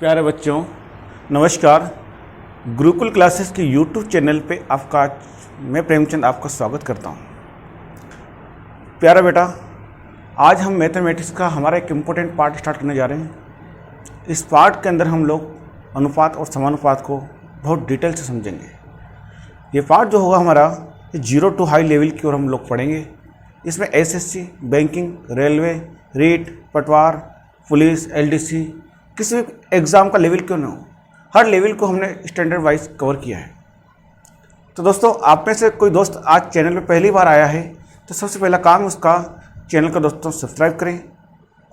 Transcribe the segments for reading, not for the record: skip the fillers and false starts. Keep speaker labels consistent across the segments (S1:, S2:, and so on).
S1: प्यारे बच्चों, नमस्कार। गुरुकुल क्लासेस के यूट्यूब चैनल पे आपका मैं प्रेमचंद आपका स्वागत करता हूँ। प्यारा बेटा, आज हम मैथमेटिक्स का हमारा एक इम्पोर्टेंट पार्ट स्टार्ट करने जा रहे हैं। इस पार्ट के अंदर हम लोग अनुपात और समानुपात को बहुत डिटेल से समझेंगे। ये पार्ट जो होगा हमारा 0 to हाई लेवल की ओर हम लोग पढ़ेंगे। इसमें एसएससी, बैंकिंग, रेलवे, रीट, पटवार, पुलिस, एलडीसी, किसी भी एग्ज़ाम का लेवल क्यों ना हो, हर लेवल को हमने स्टैंडर्ड वाइज कवर किया है। तो दोस्तों, आप में से कोई दोस्त आज चैनल पे पहली बार आया है तो सबसे पहला काम उसका चैनल को दोस्तों सब्सक्राइब करें,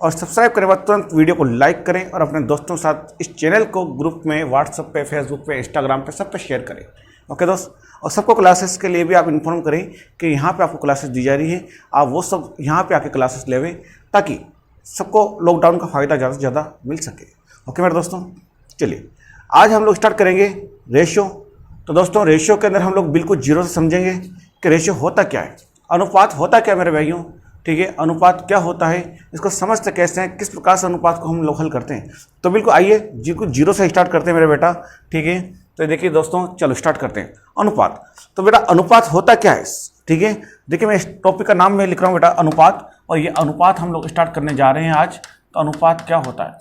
S1: और सब्सक्राइब करने बाद तुरंत वीडियो को लाइक करें और अपने दोस्तों के साथ इस चैनल को ग्रुप में, व्हाट्सएप पे, फेसबुक पे, इंस्टाग्राम पे, सब पे शेयर करें। ओके दोस्त, और सबको क्लासेस के लिए भी आप इन्फॉर्म करें कि यहाँ पे आपको क्लासेस दी जा रही है, आप वो सब यहाँ पे आके क्लासेस लेवें ताकि सबको लॉकडाउन का फ़ायदा ज़्यादा से ज़्यादा मिल सके। ओके मेरे दोस्तों, चलिए आज हम लोग स्टार्ट करेंगे रेशियो। तो दोस्तों, रेशियो के अंदर हम लोग बिल्कुल जीरो से समझेंगे कि रेशियो होता क्या है, अनुपात होता क्या मेरे भाइयों। ठीक है, अनुपात क्या होता है, इसको समझते कैसे हैं, किस प्रकार से अनुपात को हम लोग हल करते हैं। तो बिल्कुल आइए जीरो से स्टार्ट करते हैं मेरे बेटा। ठीक है, तो देखिए दोस्तों, चलो स्टार्ट करते हैं। अनुपात, तो बेटा अनुपात होता क्या है। ठीक है, देखिए मैं इस टॉपिक का नाम मैं लिख रहा हूँ बेटा अनुपात, और ये अनुपात हम लोग स्टार्ट करने जा रहे हैं आज। तो अनुपात क्या होता है,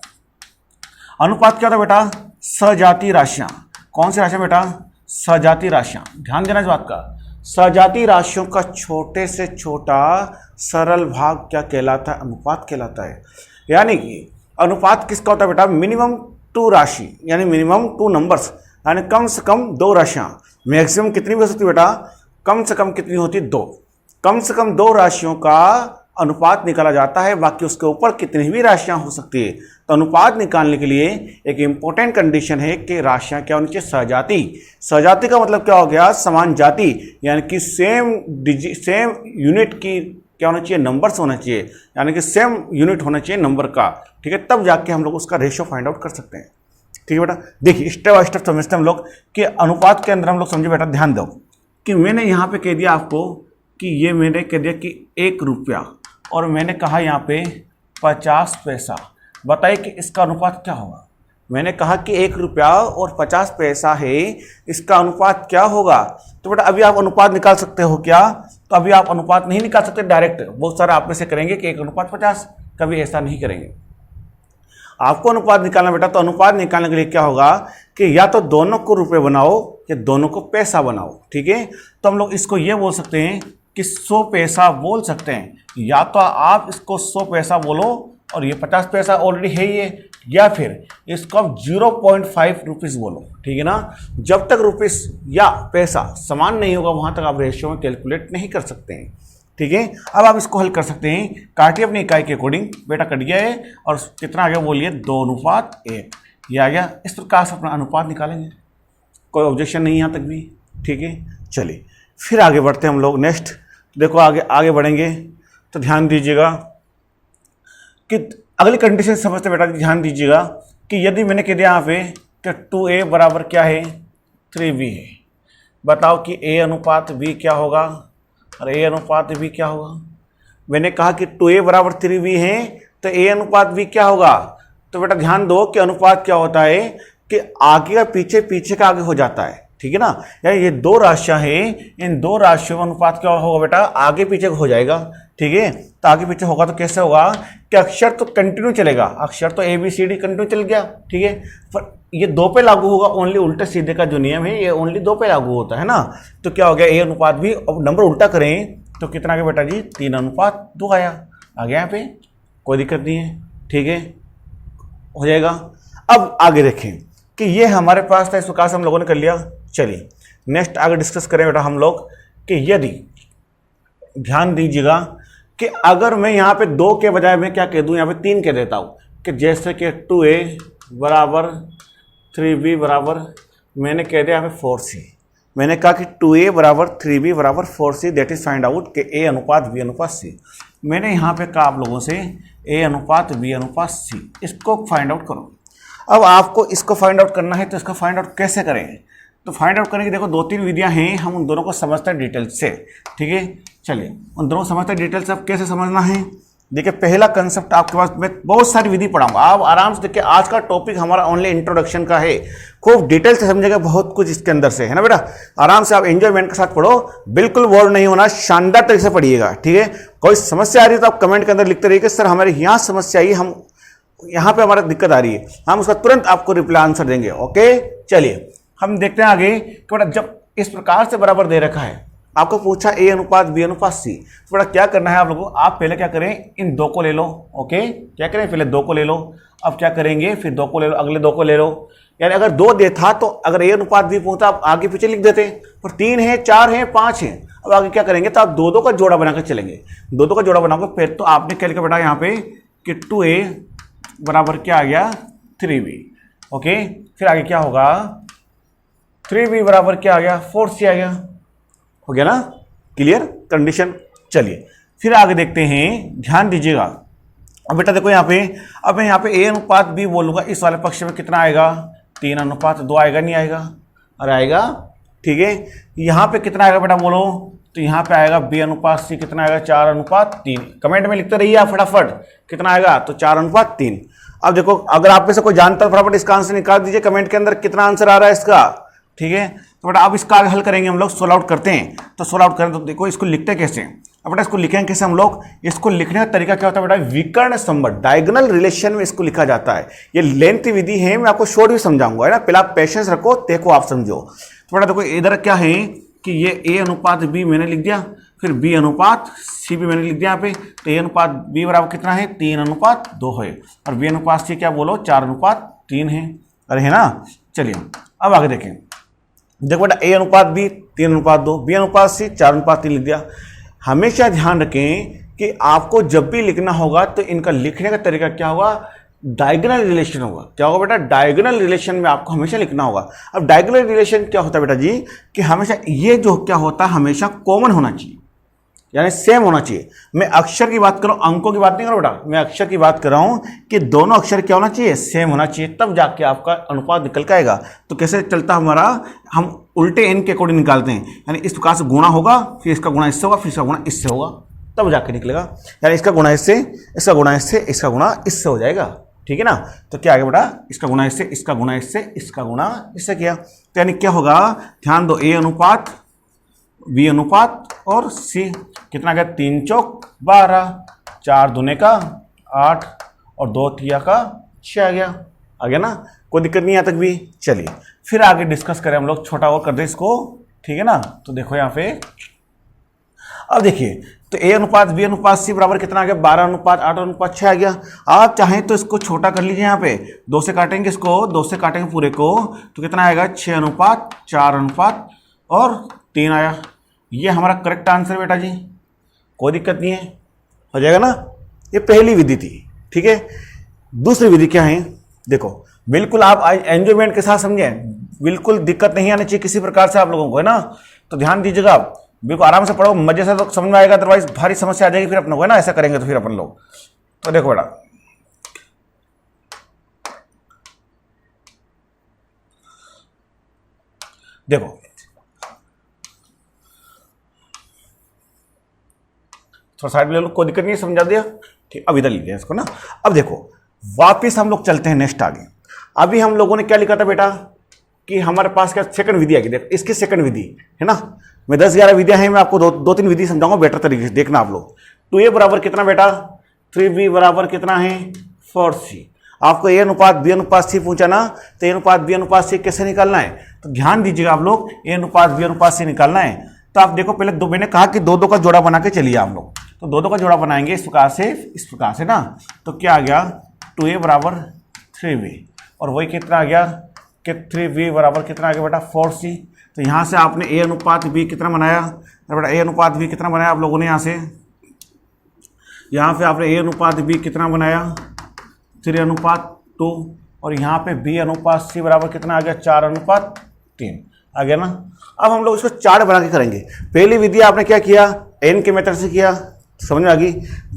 S1: अनुपात क्या होता है बेटा, सजातीय राशियाँ। कौन सी राशियाँ बेटा, सजातीय राशियाँ। ध्यान देना इस बात का, सजातीय राशियों का छोटे से छोटा सरल भाग क्या कहलाता है, अनुपात कहलाता है। यानी कि अनुपात किसका होता है बेटा, मिनिमम 2 राशि, यानी मिनिमम 2 नंबर्स, यानी कम से कम 2 राशियाँ। मैक्सिमम कितनी भी हो सकती है बेटा, कम से कम कितनी होती है, 2। कम से कम 2 राशियों का अनुपात निकाला जाता है, बाकी उसके ऊपर कितनी भी राशियां हो सकती है। तो अनुपात निकालने के लिए एक इंपॉर्टेंट कंडीशन है कि राशियां क्या होनी चाहिए, सजाती। सजाती का मतलब क्या हो गया, समान जाति, यानी कि सेम यूनिट की क्या होना चाहिए, नंबर्स होना चाहिए, यानी कि सेम यूनिट होना चाहिए नंबर का। ठीक है, तब जाके हम लोग उसका रेशियो फाइंड आउट कर सकते हैं। ठीक है बेटा, देखिए स्टेप बाय स्टेप समझते हैं हम लोग कि अनुपात के अंदर हम लोग समझे बेटा। ध्यान दो कि मैंने यहाँ पे कह दिया आपको कि ये मैंने कह दिया कि 1 रुपया, और मैंने कहा यहाँ पे 50 पैसा। बताइए कि इसका अनुपात क्या होगा। मैंने कहा कि 1 रुपया और 50 पैसा है, इसका अनुपात क्या होगा। तो बेटा अभी आप अनुपात निकाल सकते हो क्या, तो अभी आप अनुपात नहीं निकाल सकते डायरेक्ट। बहुत सारा आप में से करेंगे कि 1 अनुपात 50, कभी ऐसा नहीं करेंगे। आपको अनुपात निकालना बेटा, तो अनुपात निकालने के लिए क्या होगा कि या तो दोनों को रुपये बनाओ या दोनों को पैसा बनाओ। ठीक है, तो हम लोग इसको ये बोल सकते हैं कि 100 पैसा बोल सकते हैं, या तो आप इसको 100 पैसा बोलो और ये 50 पैसा ऑलरेडी है ये, या फिर इसको आप 0.5 रुपीज़ बोलो। ठीक है ना, जब तक रुपीस या पैसा समान नहीं होगा वहाँ तक आप रेशियो में कैलकुलेट नहीं कर सकते हैं। ठीक है, अब आप इसको हल कर सकते हैं, काटिए अपनी इकाई के अकॉर्डिंग। बेटा कट गया है, और कितना आ गया बोलिए, 2:1 ये आ गया। इस प्रकार से अपना अनुपात निकालेंगे, कोई ऑब्जेक्शन नहीं यहाँ तक भी। ठीक है, चलिए फिर आगे बढ़ते हैं हम लोग। नेक्स्ट देखो, आगे बढ़ेंगे तो ध्यान दीजिएगा कि अगली कंडीशन समझते बेटा। ध्यान दीजिएगा कि यदि मैंने कह दिया यहाँ पे कि 2a बराबर क्या है, 3b है। बताओ कि a अनुपात b क्या होगा, और a अनुपात b क्या होगा। मैंने कहा कि 2a बराबर 3b है, तो a अनुपात b क्या होगा। तो बेटा ध्यान दो कि अनुपात क्या होता है कि आगे का पीछे, पीछे का आगे हो जाता है। ठीक है ना, यानी ये 2 राशियां हैं, इन 2 राशियों में अनुपात क्या होगा बेटा, आगे पीछे हो जाएगा। ठीक है, तो आगे पीछे होगा तो कैसे होगा कि अक्षर तो कंटिन्यू चलेगा, अक्षर तो ABCD कंटिन्यू चल गया। ठीक है, पर ये 2 पे लागू होगा ओनली, उल्टे सीधे का जो नियम है ये ओनली 2 पे लागू होता है ना। तो क्या हो गया, a अनुपात भी। अब नंबर उल्टा करें तो कितना आ गया बेटा जी, 3:2 आया। आ गया यहाँ पे, कोई दिक्कत नहीं है। ठीक है, हो जाएगा। अब आगे देखें कि ये हमारे पास था, इस प्रकार से हम लोगों ने कर लिया। चलिए नेक्स्ट आगे डिस्कस करें बेटा हम लोग कि यदि, ध्यान दीजिएगा कि अगर मैं यहाँ पे 2 के बजाय मैं क्या कह दूँ, यहाँ पे 3 कह देता हूँ कि जैसे कि 2a बराबर 3b बराबर, मैंने कह दिया यहाँ पे 4c। मैंने कहा कि 2a बराबर 3b बराबर 4c, that is find out कि a अनुपात b अनुपात c। मैंने यहाँ पे कहा आप लोगों से a अनुपात b अनुपात c, इसको फाइंड आउट करो। अब आपको इसको फाइंड आउट करना है, तो इसको फाइंड आउट कैसे करें। तो फाइंड आउट करने की देखो 2-3 विधियां हैं, हम उन दोनों को समझते हैं डिटेल से। ठीक है, चलिए उन दोनों को समझते हैं डिटेल से। अब कैसे समझना है, देखिए पहला कंसेप्ट आपके पास, मैं बहुत सारी विधि पढ़ाऊंगा, आप आराम से देखिए। आज का टॉपिक हमारा ओनली इंट्रोडक्शन का है, खूब डिटेल से समझेगा बहुत कुछ इसके अंदर से, है ना बेटा। आराम से आप एंजॉयमेंट के साथ पढ़ो, बिल्कुल बोर नहीं होना, शानदार तरीके से पढ़िएगा, ठीक है। कोई समस्या आ रही है तो आप कमेंट के अंदर लिखते रहिए कि सर हमारे यहाँ समस्या आई, हम यहाँ पे हमारा दिक्कत आ रही है, हम उसका तुरंत आपको रिप्लाई आंसर देंगे। ओके, चलिए हम देखते हैं आगे कि बेटा जब इस प्रकार से बराबर दे रखा है, आपको पूछा A अनुपात B अनुपात C, तो बेटा क्या करना है आप लोगों को, आप पहले क्या करें, इन दो को ले लो। ओके, क्या करें, पहले दो को ले लो, अब क्या करेंगे, फिर दो को ले लो, अगले दो को ले लो। यानी अगर दो दे था तो अगर A अनुपात B पूछता आप आगे पीछे लिख देते, पर 3 है, 4 है, 5 है। अब आगे क्या करेंगे, तो आप दो दो का जोड़ा बनाकर चलेंगे, दो दो का जोड़ा बनाओगे। फिर तो आपने क्या लिखा बेटा यहाँ पे कि 2A बराबर क्या आ गया, 3B। ओके, फिर आगे क्या होगा, 3B बराबर क्या आ गया, 4C आ गया, हो गया ना, क्लियर कंडीशन। चलिए फिर आगे देखते हैं, ध्यान दीजिएगा। अब बेटा देखो यहाँ पे, अब मैं यहाँ पे A अनुपात B बोलूँगा, इस वाले पक्ष में कितना आएगा, 3 अनुपात 2 आएगा, नहीं आएगा, अरे आएगा, ठीक है। यहाँ पे कितना आएगा बेटा बोलो, तो यहाँ पे आएगा B अनुपात C, कितना आएगा, 4 अनुपात 3। कमेंट में लिखते रहिए आप फटाफट, कितना आएगा, तो 4 अनुपात 3। अब देखो अगर आप में से कोई जानता है फटाफट इसका आंसर निकाल दीजिए कमेंट के अंदर, कितना आंसर आ रहा है इसका, ठीक है। तो बेटा अब इसका आगे हल करेंगे हम लोग, सोल्व आउट करते हैं। तो सोल्व आउट करें तो देखो इसको लिखते कैसे, अब बेटा इसको लिखेंगे कैसे हम लोग, इसको लिखने का तरीका क्या होता है बेटा, विकर्ण संबंध, डायगोनल रिलेशन में इसको लिखा जाता है। ये लेंथ विधि है, मैं आपको शॉर्ट भी समझाऊंगा, है ना, पहले आप पेशेंस रखो, देखो आप समझो। तो बेटा देखो इधर क्या है कि ये A अनुपात B मैंने लिख दिया, फिर B अनुपात C भी मैंने लिख दिया यहाँ पे। तो A अनुपात B बराबर कितना है, 3 अनुपात 2 है, और B अनुपात C क्या बोलो, 4 अनुपात 3 है, अरे है ना। चलिए अब आगे देखें, देखो बेटा A अनुपात B 3 अनुपात 2, B अनुपात C 4 अनुपात 3 लिख दिया। हमेशा ध्यान रखें कि आपको जब भी लिखना होगा तो इनका लिखने का तरीका क्या होगा, डायगोनल रिलेशन होगा। क्या होगा बेटा, डायगोनल रिलेशन में आपको हमेशा लिखना होगा। अब डायगोनल रिलेशन क्या होता है बेटा जी, कि हमेशा ये जो क्या होता है हमेशा कॉमन होना चाहिए, यानी सेम होना चाहिए। मैं अक्षर की बात कर रहा हूँ, अंकों की बात नहीं कर रहा बेटा, मैं अक्षर की बात कर रहा हूँ कि दोनों अक्षर क्या होना चाहिए, सेम होना चाहिए, तब जाके आपका अनुपात निकल के आएगा। तो कैसे चलता हमारा, हम उल्टे एन के अकॉर्डिंग निकालते हैं, यानी इस प्रकार से गुणा होगा, फिर इसका गुणा इससे होगा, फिर इसका गुणा इससे होगा, तब जाके निकलेगा। यानी इसका गुणा इससे, इसका गुणा इससे, इसका गुणा इससे हो जाएगा, ठीक है ना। तो क्या आएगा बेटा, इसका गुणा इससे, इसका गुणा इससे, इसका गुणा इससे किया, तो यानी क्या होगा, ध्यान दो, A अनुपात B अनुपात और C कितना गया, 3 चौक 12, 4 दूने का 8 और 2 तिया का 6 आ गया ना, कोई दिक्कत नहीं यहाँ तक भी। चलिए फिर आगे डिस्कस करें हम लोग, छोटा और कर दे इसको, ठीक है ना। तो देखो यहाँ पे, अब देखिए तो A अनुपात B अनुपात C बराबर कितना आ गया, 12 अनुपात 8 अनुपात 6 आ गया। आप चाहें तो इसको छोटा कर लीजिए, यहाँ पे 2 से काटेंगे, इसको 2 से काटेंगे पूरे को, तो कितना आएगा, 6 अनुपात 4 अनुपात और 3 आया। ये हमारा करेक्ट आंसर बेटा जी, कोई दिक्कत नहीं है, हो जाएगा ना। ये पहली विधि थी, ठीक है। दूसरी विधि क्या है, देखो बिल्कुल आप एंजॉयमेंट के साथ समझें, बिल्कुल दिक्कत नहीं आनी चाहिए किसी प्रकार से आप लोगों को, है ना। तो ध्यान दीजिएगा, बिल्कुल आराम से पढ़ो, मजे से तो समझ में आएगा, अदरवाइज भारी समस्या आ जाएगी फिर अपनों को, है ना, ऐसा करेंगे तो फिर अपन लोग। तो देखो बेटा, देखो थोड़ा साइड में ले लो, कोई दिक्कत नहीं, समझा दिया, ठीक। अब इधर लीजिए इसको ना। अब देखो वापिस हम लोग चलते हैं नेक्स्ट आगे। अभी हम लोगों ने क्या लिखा था बेटा, कि हमारे पास क्या सेकंड विधि आएगी, देखो इसकी सेकंड विधि है ना। मैं 10-11 विधियां हैं, मैं आपको दो तीन विधि समझाऊंगा बेटर तरीके से, देखना आप लोग। 2A बराबर कितना बेटा, 3B बराबर कितना है, 4C। आपको A अनुपात B अनुपात C पूछा ना, तो A अनुपात B अनुपात C कैसे निकालना है, तो ध्यान दीजिएगा आप लोग, A अनुपात B अनुपात C निकालना है। तो आप देखो पहले मैंने कहा कि दो दो का जोड़ा बना के चलिए आप लोग, तो दो दो का जोड़ा बनाएंगे इस प्रकार से ना। तो क्या आ गया, 2A बराबर 3B, और वही कितना आ गया कि 3B बराबर कितना आ गया बेटा, 4C। तो यहाँ से आपने A अनुपात B कितना बनाया बेटा, A अनुपात B कितना बनाया आप लोगों ने, यहाँ पे आपने A अनुपात B कितना बनाया, 3 अनुपात 2, और यहाँ पे B अनुपात C बराबर कितना आ गया, 4 अनुपात 3 आ गया ना। अब हम लोग इसको चार्ट बना के करेंगे। पहली विधि आपने क्या किया, n के मेथड से किया, समझ में आ गई।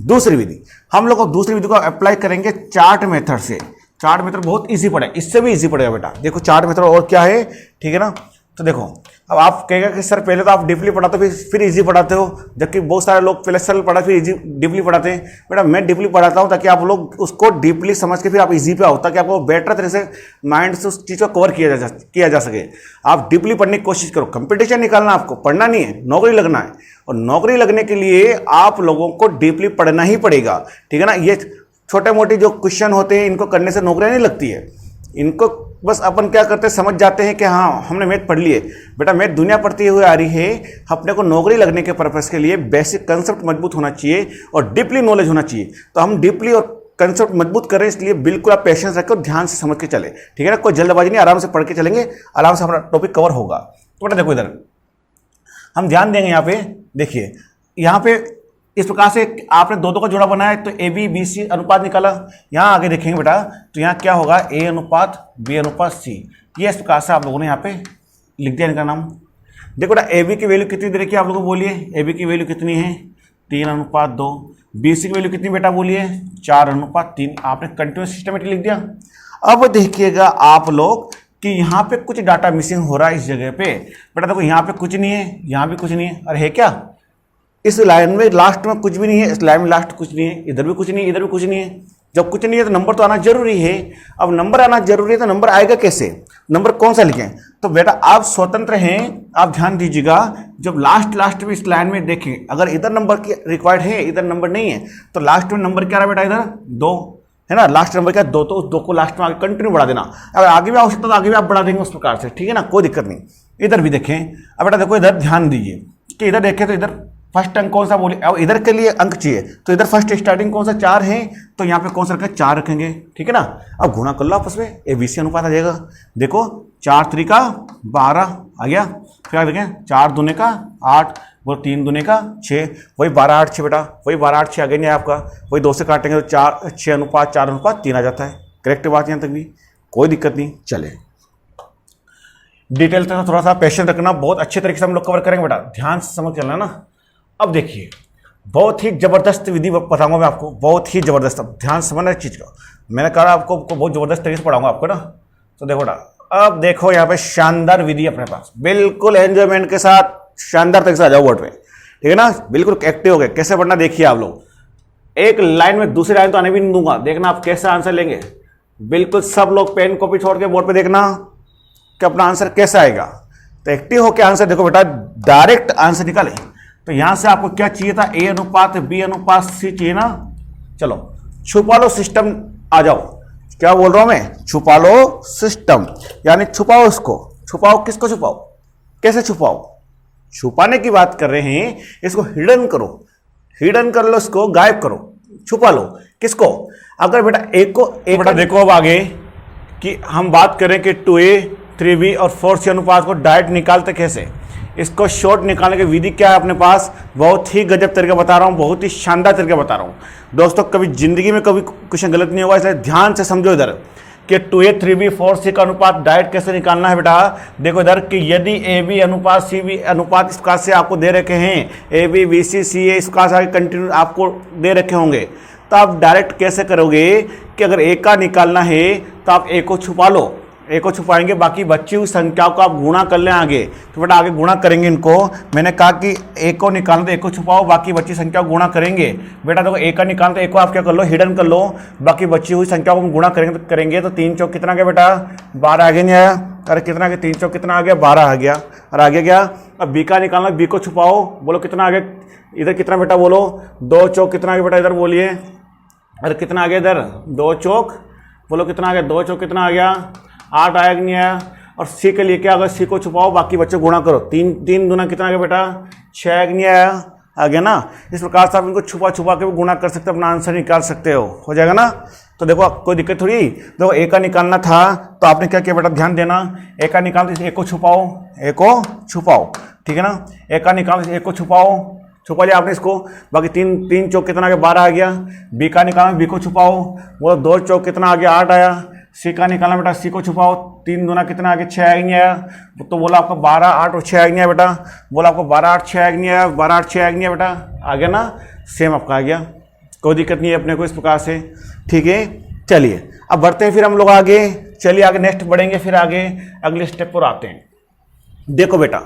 S1: दूसरी विधि हम लोग दूसरी विधि को अप्लाई करेंगे चार्ट मेथड से। चार्ट मेथड बहुत इजी पड़ेगा, इससे भी इजी पड़ेगा बेटा। देखो चार्ट मेथड और क्या है, ठीक है ना। तो देखो, अब आप कहेगा कि सर पहले तो आप डीपली पढ़ाते हो फिर इजी पढ़ाते हो, जबकि बहुत सारे लोग पहले सरल पढ़ा फिर इजी डीपली पढ़ाते हैं। बेटा मैं डीपली पढ़ाता हूँ ताकि आप लोग उसको डीपली समझ के फिर आप इजी पे आओ, ताकि आपको बेटर तरह से माइंड से उस चीज़ को कवर किया जा सके। आप डीपली पढ़ने की कोशिश करो, कंपटीशन निकालना, आपको पढ़ना नहीं है, नौकरी लगना है, और नौकरी लगने के लिए आप लोगों को डीपली पढ़ना ही पड़ेगा, ठीक है ना। ये छोटे मोटे जो क्वेश्चन होते हैं इनको करने से नौकरी नहीं लगती है, इनको बस अपन क्या करते हैं, समझ जाते हैं कि हाँ हमने मैथ पढ़ लिए। बेटा मैथ दुनिया पढ़ती हुई आ रही है, अपने को नौकरी लगने के पर्पस के लिए बेसिक कंसेप्ट मजबूत होना चाहिए और डीपली नॉलेज होना चाहिए। तो हम डीपली और कंसेप्ट मजबूत करें, इसलिए बिल्कुल आप पेशेंस रखें और ध्यान से समझ के चले, ठीक है ना। कोई जल्दबाजी नहीं, आराम से पढ़ के चलेंगे, आराम से हमारा टॉपिक कवर होगा। तो बेटा देखो, इधर हम ध्यान देंगे, यहाँ पे देखिए, यहाँ पे इस प्रकार से आपने दो का जोड़ा बनाया तो ए बी बी सी अनुपात निकाला। यहाँ आगे देखेंगे बेटा, तो यहाँ क्या होगा, ए अनुपात बी अनुपात सी। ये इस प्रकार से आप लोगों ने यहाँ पे लिख दिया इनका नाम। देखो बेटा, ए बी की वैल्यू कितनी दे रखी है आप लोगों को, बोलिए ए बी की वैल्यू कितनी है, 3:2। बी सी की वैल्यू कितनी बेटा, बोलिए 4:3। आपने कंटिन्यूस सिस्टमेटिक लिख दिया। अब देखिएगा आप लोग कि यहाँ पे कुछ डाटा मिसिंग हो रहा है इस जगह पे। बेटा देखो, यहाँ पे कुछ नहीं है, यहाँ भी कुछ नहीं है, अरे है क्या, इस लाइन में लास्ट में कुछ भी नहीं है, इस लाइन में लास्ट कुछ नहीं है, इधर भी कुछ नहीं है, इधर भी कुछ नहीं है। जब कुछ नहीं है तो नंबर तो आना जरूरी है। अब नंबर आना जरूरी है तो नंबर आएगा कैसे, नंबर कौन सा लिखें। तो बेटा आप स्वतंत्र हैं, आप ध्यान दीजिएगा। जब लास्ट में इस लाइन में देखें, अगर इधर नंबर की रिक्वायर्ड है, इधर नंबर नहीं है, तो लास्ट में नंबर क्या रहा बेटा, इधर 2 है ना, लास्ट नंबर क्या 2, तो उस 2 को लास्ट में आगे कंटिन्यू बढ़ा देना। अगर आगे भी आवश्यकता तो आगे भी आप बढ़ा देंगे उस प्रकार से, ठीक है ना, कोई दिक्कत नहीं। इधर भी देखें, अब बेटा देखो इधर ध्यान दीजिए कि इधर देखें तो इधर फर्स्ट अंक कौन सा बोले, अब इधर के लिए अंक चाहिए, तो इधर फर्स्ट स्टार्टिंग कौन सा 4 है, तो यहाँ पे कौन सा रखें, 4 रखेंगे, ठीक है ना। अब गुणा कर लो आपस में, ए बी सी अनुपात आ जाएगा। देखो 4 3 का 12 आ गया, फिर देखें 4 दूने का 8, वो 3 दूने का 6, वही 12 8 6 बेटा, वही 12 8 6 आ गया नहीं आपका, वही 2 से काटेंगे तो 4:6:4:3 आ जाता है। करेक्ट बात यहाँ तक भी, कोई दिक्कत नहीं। चले डिटेल तक थोड़ा सा पेशेंस रखना, बहुत अच्छे तरीके से हम लोग कवर करेंगे बेटा, ध्यान से समझ चलना ना। अब देखिए, बहुत ही जबरदस्त विधि बताऊंगा मैं आपको, बहुत ही जबरदस्त। अब ध्यान से समझना इस चीज का, मैंने कहा आपको बहुत जबरदस्त तरीके से पढ़ाऊंगा आपको ना। तो देखो बेटा, अब देखो यहाँ पे शानदार विधि अपने पास, बिल्कुल एंजॉयमेंट के साथ शानदार तरीके से आ जाओ बोर्ड पे, ठीक है ना, बिल्कुल एक्टिव हो गए। कैसे पढ़ना देखिए आप लोग, एक लाइन में दूसरी लाइन तो आने भी नहीं दूंगा, देखना आप कैसे आंसर लेंगे। बिल्कुल सब लोग पेन कॉपी छोड़ के बोर्ड पे देखना कि अपना आंसर कैसा आएगा। तो एक्टिव होकर आंसर देखो बेटा, डायरेक्ट आंसर निकाले। तो यहां से आपको क्या चाहिए था, ए अनुपात बी अनुपात सी चाहिए ना। चलो छुपा लो सिस्टम, आ जाओ। क्या बोल रहा हूं मैं, छुपा लो सिस्टम, यानी छुपाओ इसको। छुपाओ किसको, छुपाओ कैसे छुपाओ, छुपाने की बात कर रहे हैं, इसको हिडन करो, हिडन कर लो, इसको गायब करो, छुपा लो। किसको, अगर बेटा एक को एक बेटा देखो, अब आगे कि हम बात करें कि 2a 3b और 4c अनुपात को डायरेक्ट निकालते कैसे, इसको शॉर्ट निकालने की विधि क्या है अपने पास, बहुत ही गजब तरीका बता रहा हूँ, बहुत ही शानदार तरीका बता रहा हूँ दोस्तों। कभी जिंदगी में कभी क्वेश्चन गलत नहीं होगा, इसलिए ध्यान से समझो इधर कि 2a 3b 4c का अनुपात डायरेक्ट कैसे निकालना है बेटा। देखो इधर कि यदि ए बी अनुपात सी बी अनुपात इस प्रकार से आपको दे रखे हैं, ए बी बी सी सी ए इस प्रकार से कंटिन्यू आपको दे रखे होंगे, तो आप डायरेक्ट कैसे करोगे कि अगर ए का निकालना है तो आप ए को छुपा लो, ए को छुपाएंगे, बाकी बची हुई संख्याओं को आप गुणा कर लें आगे। तो बेटा आगे गुणा करेंगे इनको, मैंने कहा कि ए को निकालना तो ए को छुपाओ, बाकी बची संख्या को गुणा करेंगे। बेटा देखो ए का निकालना तो ए को आप क्या कर लो, हिडन कर लो, बाकी बची हुई संख्या को गुणा करेंगे तो 3 चौक कितना गया बेटा, 12 आगे नहीं आया, अरे कितना गया, 3 चौक कितना आ गया, 12 आ गया, और आगे गया। अब बी का निकालना, बी को छुपाओ, बोलो कितना आ गया, इधर कितना बेटा बोलो, 2 चौक कितना आ गया बेटा, इधर बोलिए, अरे कितना आ गया इधर, 2 चौक बोलो कितना आ गया, 2 चौक कितना आ गया, 8 आया कि नहीं आया। और सी के लिए क्या, अगर सी को छुपाओ बाकी बच्चे गुणा करो, 3 दूना कितना आ गया बेटा, 6 आया कि नहीं आया, आ गया ना। इस प्रकार से आप इनको छुपा के भी गुणा कर सकते हो, अपना आंसर निकाल सकते हो जाएगा ना। तो देखो कोई दिक्कत थोड़ी, देखो ए का निकालना था तो आपने क्या किया बेटा, ध्यान देना, ए का निकालना, ए को छुपाओ, ए को छुपाओ, ठीक है ना, ए का निकालना, ए को छुपाओ, छुपा लिया आपने इसको, बाकी 3 चौक कितना आ गया, 12 आ गया। बी का निकालना, बी को छुपाओ, वो 2 चौक कितना आ गया, 8 आया। सी का निकालना बेटा, सी को छुपाओ, 3 दूना कितना आ गया, 6 आया नहीं आया, तो बोला आपका 12 8 और 6 आया नहीं आया बेटा, बोला आपको 12 8 6 आया नहीं आया, 12 8 6 आया नहीं आया बेटा, आ गया ना, सेम आपका आ गया, कोई दिक्कत नहीं है अपने को इस प्रकार से, ठीक है। चलिए अब बढ़ते हैं फिर हम लोग आगे, चलिए आगे नेक्स्ट बढ़ेंगे, फिर आगे अगले स्टेप पर आते हैं। देखो बेटा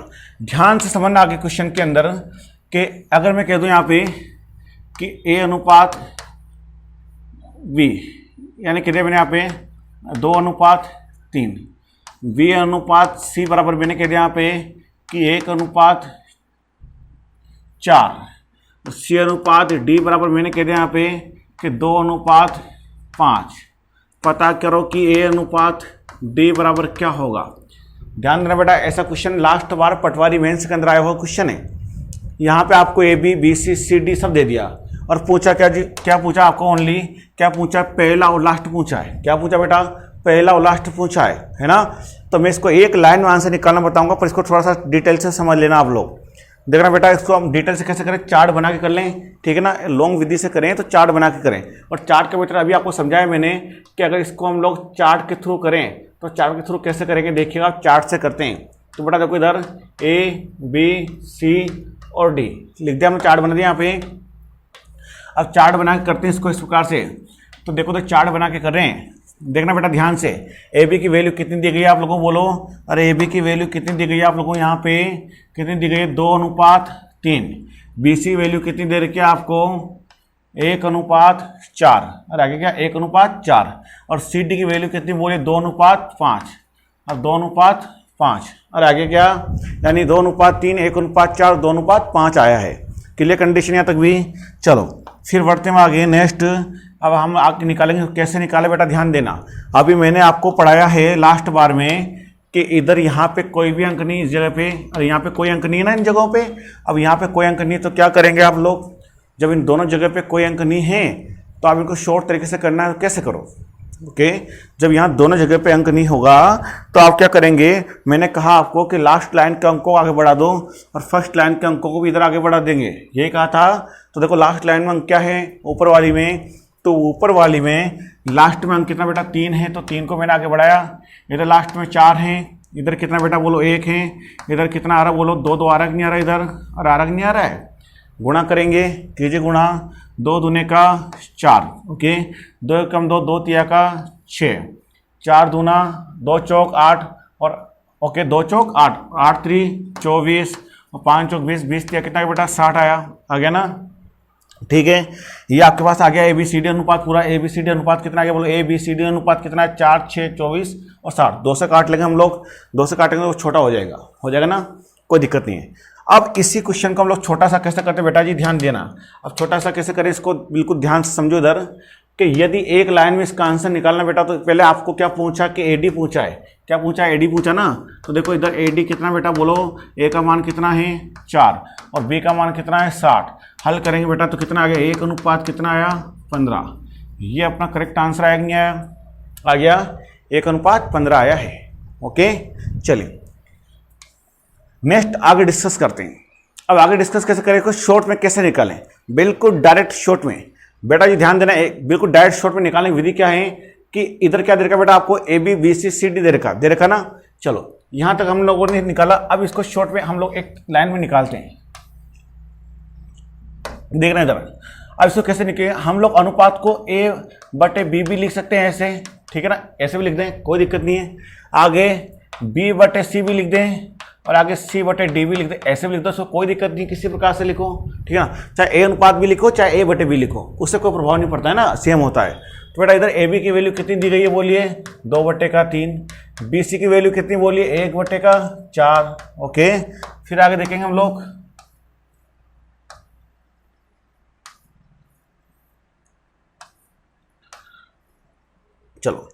S1: ध्यान से समझना आगे क्वेश्चन के अंदर कि अगर मैं कह दूं यहाँ पे कि A अनुपात B, यानी कितने मैंने यहाँ पे 2:3, B अनुपात C बराबर मैंने कह दिया यहाँ पे कि 1:4, C अनुपात D बराबर मैंने कह दिया यहाँ पे कि 2:5। पता करो कि A अनुपात D बराबर क्या होगा। ध्यान देना बेटा, ऐसा क्वेश्चन लास्ट बार पटवारी मेंस के अंदर आया हुआ क्वेश्चन है। यहाँ पे आपको A B B C C D सब दे दिया और पूछा क्या जी, क्या पूछा आपको ओनली, क्या पूछा, पहला और लास्ट पूछा है। क्या पूछा बेटा, पहला और लास्ट पूछा है ना। तो मैं इसको एक लाइन में आंसर निकालना बताऊंगा, पर इसको थोड़ा सा डिटेल से समझ लेना आप लोग। देखना बेटा, इसको हम डिटेल से कैसे करें, चार्ट बना के कर लें, ठीक है ना। लॉन्ग विधि से करें तो चार्ट बना के करें। और चार्ट का बेटा अभी आपको समझाया मैंने कि अगर इसको हम लोग चार्ट के थ्रू करें तो चार्ट के थ्रू कैसे करेंगे, देखिएगा आप चार्ट से करते हैं। तो बेटा देखो इधर A B C और D लिख दिया हमने, चार्ट बना दिया यहाँ पे। अब चार्ट बना के करते हैं इसको इस प्रकार से। तो देखो तो चार्ट बना के कर रहे हैं, देखना बेटा ध्यान से। ए बी की वैल्यू कितनी दी गई है आप लोगों को, बोलो। अरे ए बी की वैल्यू कितनी दी गई है आप लोगों को, यहाँ पे कितनी दी गई है, 2:3। बी सी वैल्यू कितनी दे रखी है आपको, 1:4। और आगे क्या, 1:4। और सी डी की वैल्यू कितनी बोले, 2:5। अब 2:5 और आगे क्या, यानी 2:3, 1:4, 2:5 आया है। क्लियर कंडीशन यहाँ तक भी। चलो फिर बढ़ते हैं आगे नेक्स्ट। अब हम आगे निकालेंगे, कैसे निकाले बेटा ध्यान देना। अभी मैंने आपको पढ़ाया है लास्ट बार में कि इधर यहाँ पे कोई भी अंक नहीं इस जगह पे, और यहाँ पे कोई अंक नहीं है ना इन जगहों पे। अब यहाँ पे कोई अंक नहीं, तो क्या करेंगे आप लोग, जब इन दोनों जगह पे कोई अंक नहीं है तो आप इनको शॉर्ट तरीके से करना है। कैसे करो, ओके। जब यहाँ दोनों जगह पे अंक नहीं होगा तो आप क्या करेंगे, मैंने कहा आपको कि लास्ट लाइन के अंकों को आगे बढ़ा दो और फर्स्ट लाइन के अंकों को भी इधर आगे बढ़ा देंगे, यही कहा था। तो देखो लास्ट लाइन में अंक क्या है, ऊपर वाली में, तो ऊपर वाली में लास्ट में अंक कितना बेटा, 3 है, तो 3 को मैंने आगे बढ़ाया। इधर लास्ट में 4 हैं, इधर कितना बेटा बोलो, 1 है। इधर कितना आ रहा बोलो, 2 आ रहा नहीं आ रहा, इधर और आ रहा नहीं आ रहा है। गुणा करेंगे, कीजिए गुणा, 2 दूने का 4, ओके। 2 कम 2, 2 तिया का 6, 4 दूना 2 चौक 8, और ओके 2 चौक 8, 8 3 24 और 5 चौक 20, 20 तिया कितना बेटा 60 आ गया ना, ठीक है। ये आपके पास आ गया ए बी सी डी अनुपात पूरा। ए बी सी डी अनुपात कितना आ गया बोलो, ए बी सी डी अनुपात कितना है, 4 6 24 और 60। 2 से काट लेंगे हम लोग, 2 से काटेंगे तो छोटा हो जाएगा ना, कोई दिक्कत नहीं है। अब इसी क्वेश्चन को हम लोग छोटा सा कैसे करते हैं बेटा जी, ध्यान देना। अब छोटा सा कैसे करें इसको, बिल्कुल ध्यान से समझो इधर कि यदि एक लाइन में इसका आंसर निकालना बेटा, तो पहले आपको क्या पूछा कि एडी पूछा है, क्या पूछा है, एडी पूछा ना। तो देखो इधर एडी कितना बेटा बोलो, ए का मान कितना है 4 और बी का मान कितना है 60। हल करेंगे बेटा तो कितना आ गया, 1 अनुपात कितना आया 15। ये अपना करेक्ट आंसर आया नहीं आया, आ गया 1 अनुपात 15 आया है, ओके। चलिए नेक्स्ट आगे डिस्कस करते हैं। अब आगे डिस्कस कैसे करें, शॉर्ट में कैसे निकालें, बिल्कुल डायरेक्ट शॉर्ट में। बेटा जी ध्यान देना, बिल्कुल डायरेक्ट शॉर्ट में निकालने की विधि क्या है कि इधर क्या दे रखा बेटा आपको, A B B C C D दे रखा ना। चलो यहां तक हम लोगों ने निकाला। अब इसको शॉर्ट में हम लोग एक लाइन में निकालते हैं, देखना इधर। अब इसको कैसे निकले, हम लोग अनुपात को ए बटे बी भी लिख सकते हैं ऐसे, ठीक है ना, ऐसे भी लिख दें, कोई दिक्कत नहीं है। आगे बी बटे सी भी लिख दें और आगे सी बटे डी भी लिख दे, ऐसे भी लिख दो, उसको कोई दिक्कत नहीं, किसी प्रकार से लिखो, ठीक है ना। चाहे ए अनुपात भी लिखो चाहे ए बटे बी लिखो, उससे कोई प्रभाव नहीं पड़ता है ना, सेम होता है। तो बेटा इधर ए बी की वैल्यू कितनी दी गई है बोलिए, 2/3। बी सी की वैल्यू कितनी बोलिए, 1/4, ओके। फिर आगे देखेंगे हम लोग, चलो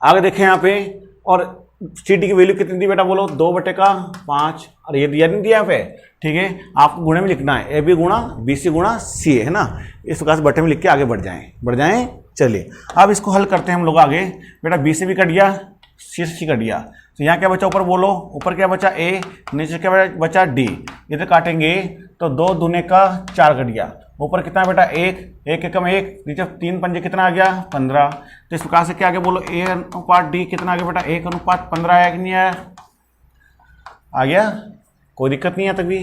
S1: आगे देखें यहाँ पे। और सी डी की वैल्यू कितनी दी बेटा बोलो, 2/5 और ये दिया नहीं दिया यहाँ पे, ठीक है। आपको गुणे में लिखना है, ए बी गुणा बी सी गुणा सी है ना, इस प्रकार से बटे में लिख के आगे बढ़ जाएं। चलिए अब इसको हल करते हैं हम लोग आगे। बेटा बी से भी कट गया, सी से कट गया, तो यहाँ क्या बचा ऊपर बोलो, ऊपर क्या बचा ए, नीचे क्या बचा डी। इधर काटेंगे तो 2 दूने का 4 कट गया, ऊपर कितना बेटा 1, 1 एकम 1, नीचे 3 पंजे कितना आ गया 15। तो इस प्रकार से क्या आगे बोलो, ए अनुपात डी कितना आ गया बेटा, 1 अनुपात 15 आया कि नहीं आया, आ गया, कोई दिक्कत नहीं है, तक भी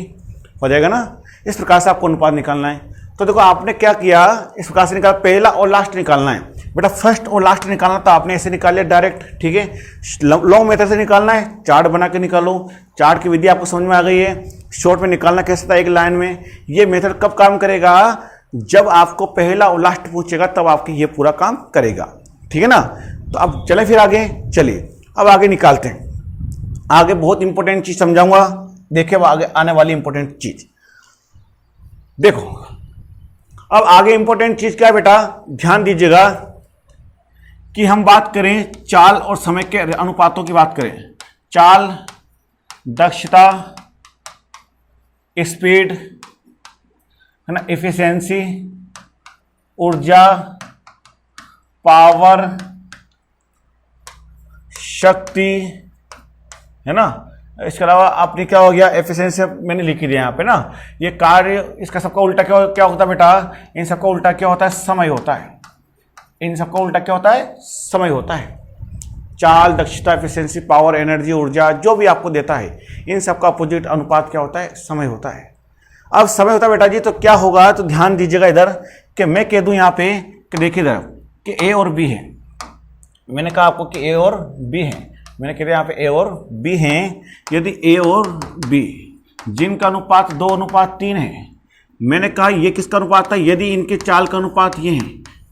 S1: हो जाएगा ना। इस प्रकार से आपको अनुपात निकालना है। तो देखो आपने क्या किया, इस प्रकार से निकाला, पहला और लास्ट निकालना है। बेटा फर्स्ट और लास्ट निकालना तो आपने ऐसे निकाल लिया डायरेक्ट, ठीक है। लॉन्ग मेथड से निकालना है, चार्ट बना के निकालो। चार्ट की विधि आपको समझ में आ गई है। शॉर्ट में निकालना कैसे था एक लाइन में। ये मेथड कब काम करेगा, जब आपको पहला और लास्ट पूछेगा तब आपकी ये पूरा काम करेगा, ठीक है ना। तो अब चले फिर आगे, चलिए अब आगे निकालते हैं। आगे बहुत इंपॉर्टेंट चीज समझाऊंगा, देखिए आगे आने वाली इंपॉर्टेंट चीज देखो। अब आगे इंपॉर्टेंट चीज क्या है बेटा, ध्यान दीजिएगा कि हम बात करें चाल और समय के अनुपातों की बात करें। चाल, दक्षता, स्पीड है ना, एफिशिएंसी, ऊर्जा, पावर, शक्ति, है ना। इसके अलावा आपने क्या हो गया, एफिशिएंसी मैंने लिख दिया यहाँ पे ना। ये कार्य, इसका सबका उल्टा क्या होता है बेटा, इन सबका उल्टा क्या होता है, समय होता है। इन सबका उल्टा क्या होता है, समय होता है। चाल, दक्षता, एफिशिएंसी, पावर, एनर्जी, ऊर्जा, जो भी आपको देता है, इन सबका अपोजिट अनुपात क्या होता है, समय होता है। अब समय होता है बेटा जी, तो क्या होगा, तो ध्यान दीजिएगा इधर कि मैं कह दूं यहाँ पे कि देखिए इधर कि ए और बी है। मैंने कहा आपको कि ए और बी है, मैंने कह दिया यहाँ पे ए और बी हैं। यदि ए और बी जिनका अनुपात 2:3 है, मैंने कहा ये किसका अनुपात था, यदि इनके चाल का अनुपात ये है,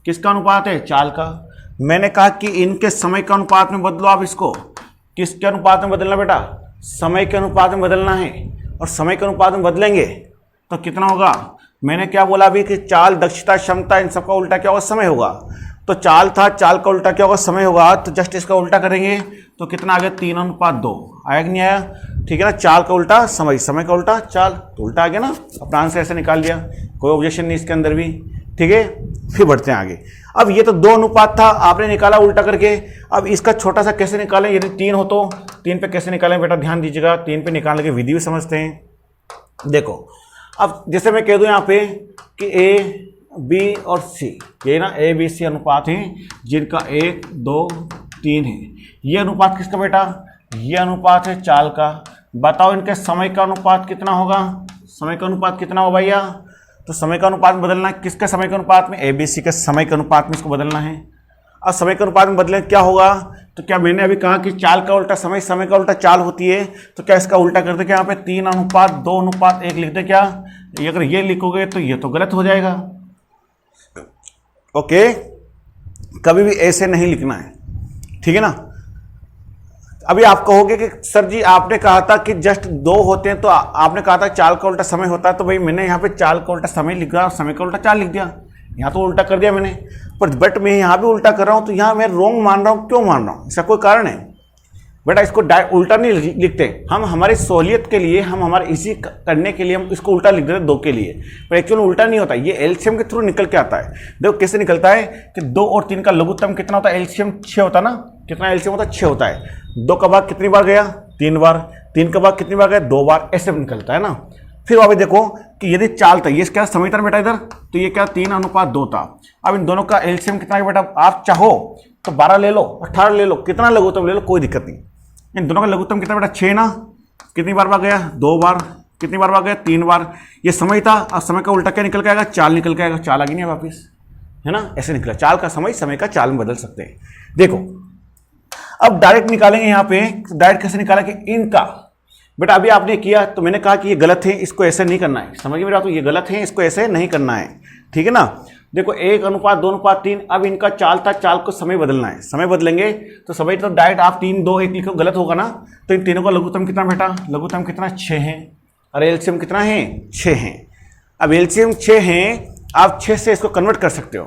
S1: किसका अनुपात है, चाल का। मैंने कहा कि इनके समय के अनुपात में बदलो आप इसको। किसके अनुपात में बदलना बेटा, समय के अनुपात में बदलना है। और समय के अनुपात में बदलेंगे तो कितना होगा, मैंने क्या बोला अभी कि चाल, दक्षता, क्षमता, इन सबका उल्टा क्या होगा, समय होगा। तो चाल था, चाल का उल्टा क्या होगा, समय होगा। तो जस्ट इसका उल्टा करेंगे तो कितना आ गया, 3:2 आया कि नहीं आया, ठीक है ना। चाल का उल्टा समय, समय का उल्टा चाल, तो उल्टा आ गया ना। अपना आंसर ऐसे निकाल दिया, कोई ऑब्जेक्शन नहीं इसके अंदर भी, ठीक है। फिर बढ़ते हैं आगे। अब ये तो 2 अनुपात था, आपने निकाला उल्टा करके। अब इसका छोटा सा कैसे निकालें, यदि 3 हो तो 3 पे कैसे निकालें बेटा, ध्यान दीजिएगा। 3 पे निकालने की विधि भी समझते हैं। देखो अब जैसे मैं कह दूं यहाँ पे कि ए, बी और सी, ये ना ए बी सी अनुपात हैं जिनका 1, 2, 3 है। ये अनुपात किसका बेटा, ये अनुपात है चाल का। बताओ इनके समय का अनुपात कितना होगा, समय का अनुपात कितना होगा भैया। तो समय का अनुपात बदलना है, किसके समय के अनुपात में, ए बी सी के समय के अनुपात में इसको बदलना है। अब समय के अनुपात में बदले क्या होगा, तो क्या मैंने अभी कहा कि चाल का उल्टा समय, समय का उल्टा चाल होती है। तो क्या इसका उल्टा कर दे, क्या यहाँ पे 3:2:1 लिख दे क्या। अगर ये लिखोगे तो ये तो गलत हो जाएगा, ओके। कभी भी ऐसे नहीं लिखना है, ठीक है ना। अभी आप कहोगे कि सर जी आपने कहा था कि जस्ट 2 होते हैं, तो आपने कहा था चाल का उल्टा समय होता है। तो भाई मैंने यहाँ पे चाल का उल्टा समय लिख दिया और समय का उल्टा चाल लिख दिया, यहाँ तो उल्टा कर दिया मैंने। पर बट मैं यहाँ भी उल्टा कर रहा हूँ, तो यहाँ मैं रॉन्ग मान रहा हूँ। क्यों मान रहा हूँ, इसका कोई कारण है बेटा। इसको उल्टा नहीं लिखते हम, हमारी सहूलियत के लिए, हम हमारे इसी करने के लिए हम इसको उल्टा लिख देते 2 के लिए, पर एक्चुअल उल्टा नहीं होता। ये एलसीएम के थ्रू निकल के आता है। देखो कैसे निकलता है कि 2 और 3 का लघुत्तम कितना होता है, एलसीएम 6 होता है ना। कितना एलसीएम होता है, 6 होता है। 2 का भाग कितनी बार गया, 3 बार। 3 का भाग कितनी बार गया, 2 बार। ऐसे निकलता है ना। फिर अभी देखो कि यदि चाल था, ये क्या समय था बेटा इधर, तो ये क्या 3:2 था। अब इन दोनों का एलसीएम कितना है बेटा, आप चाहो तो 12 ले लो, 18 ले लो, कितना लघुत्तम ले लो, कोई दिक्कत नहीं। इन दोनों का लघुत्तम कितना बेटा, 6 ना। कितनी बार गया, 2 बार। कितनी बार गया, 3 बार। ये समय था, अब समय का उल्टा क्या निकल के आएगा, चाल निकल के आएगा। चाल आ गई नहीं वापिस, है ना। ऐसे निकला, चाल का समय, समय का चाल में बदल सकते हैं। देखो अब डायरेक्ट निकालेंगे यहाँ पे। डायरेक्ट कैसे निकाला कि इनका बेटा अभी आपने किया, तो मैंने कहा कि ये गलत है, इसको ऐसे नहीं करना है। समझ में मेरा, तो ये गलत है, इसको ऐसे नहीं करना है, ठीक है ना। देखो 1:2:3। अब इनका चाल था, चाल को समय बदलना है। समय बदलेंगे तो समय तो डायरेक्ट आप 3:2:1 लिखो, गलत होगा ना। तो इन तीनों का लघुत्तम कितना बेटा, लघुत्तम कितना, 6 है। और एलसीएम कितना है, 6 है। अब एलसीएम 6 है, आप 6 से इसको कन्वर्ट कर सकते हो।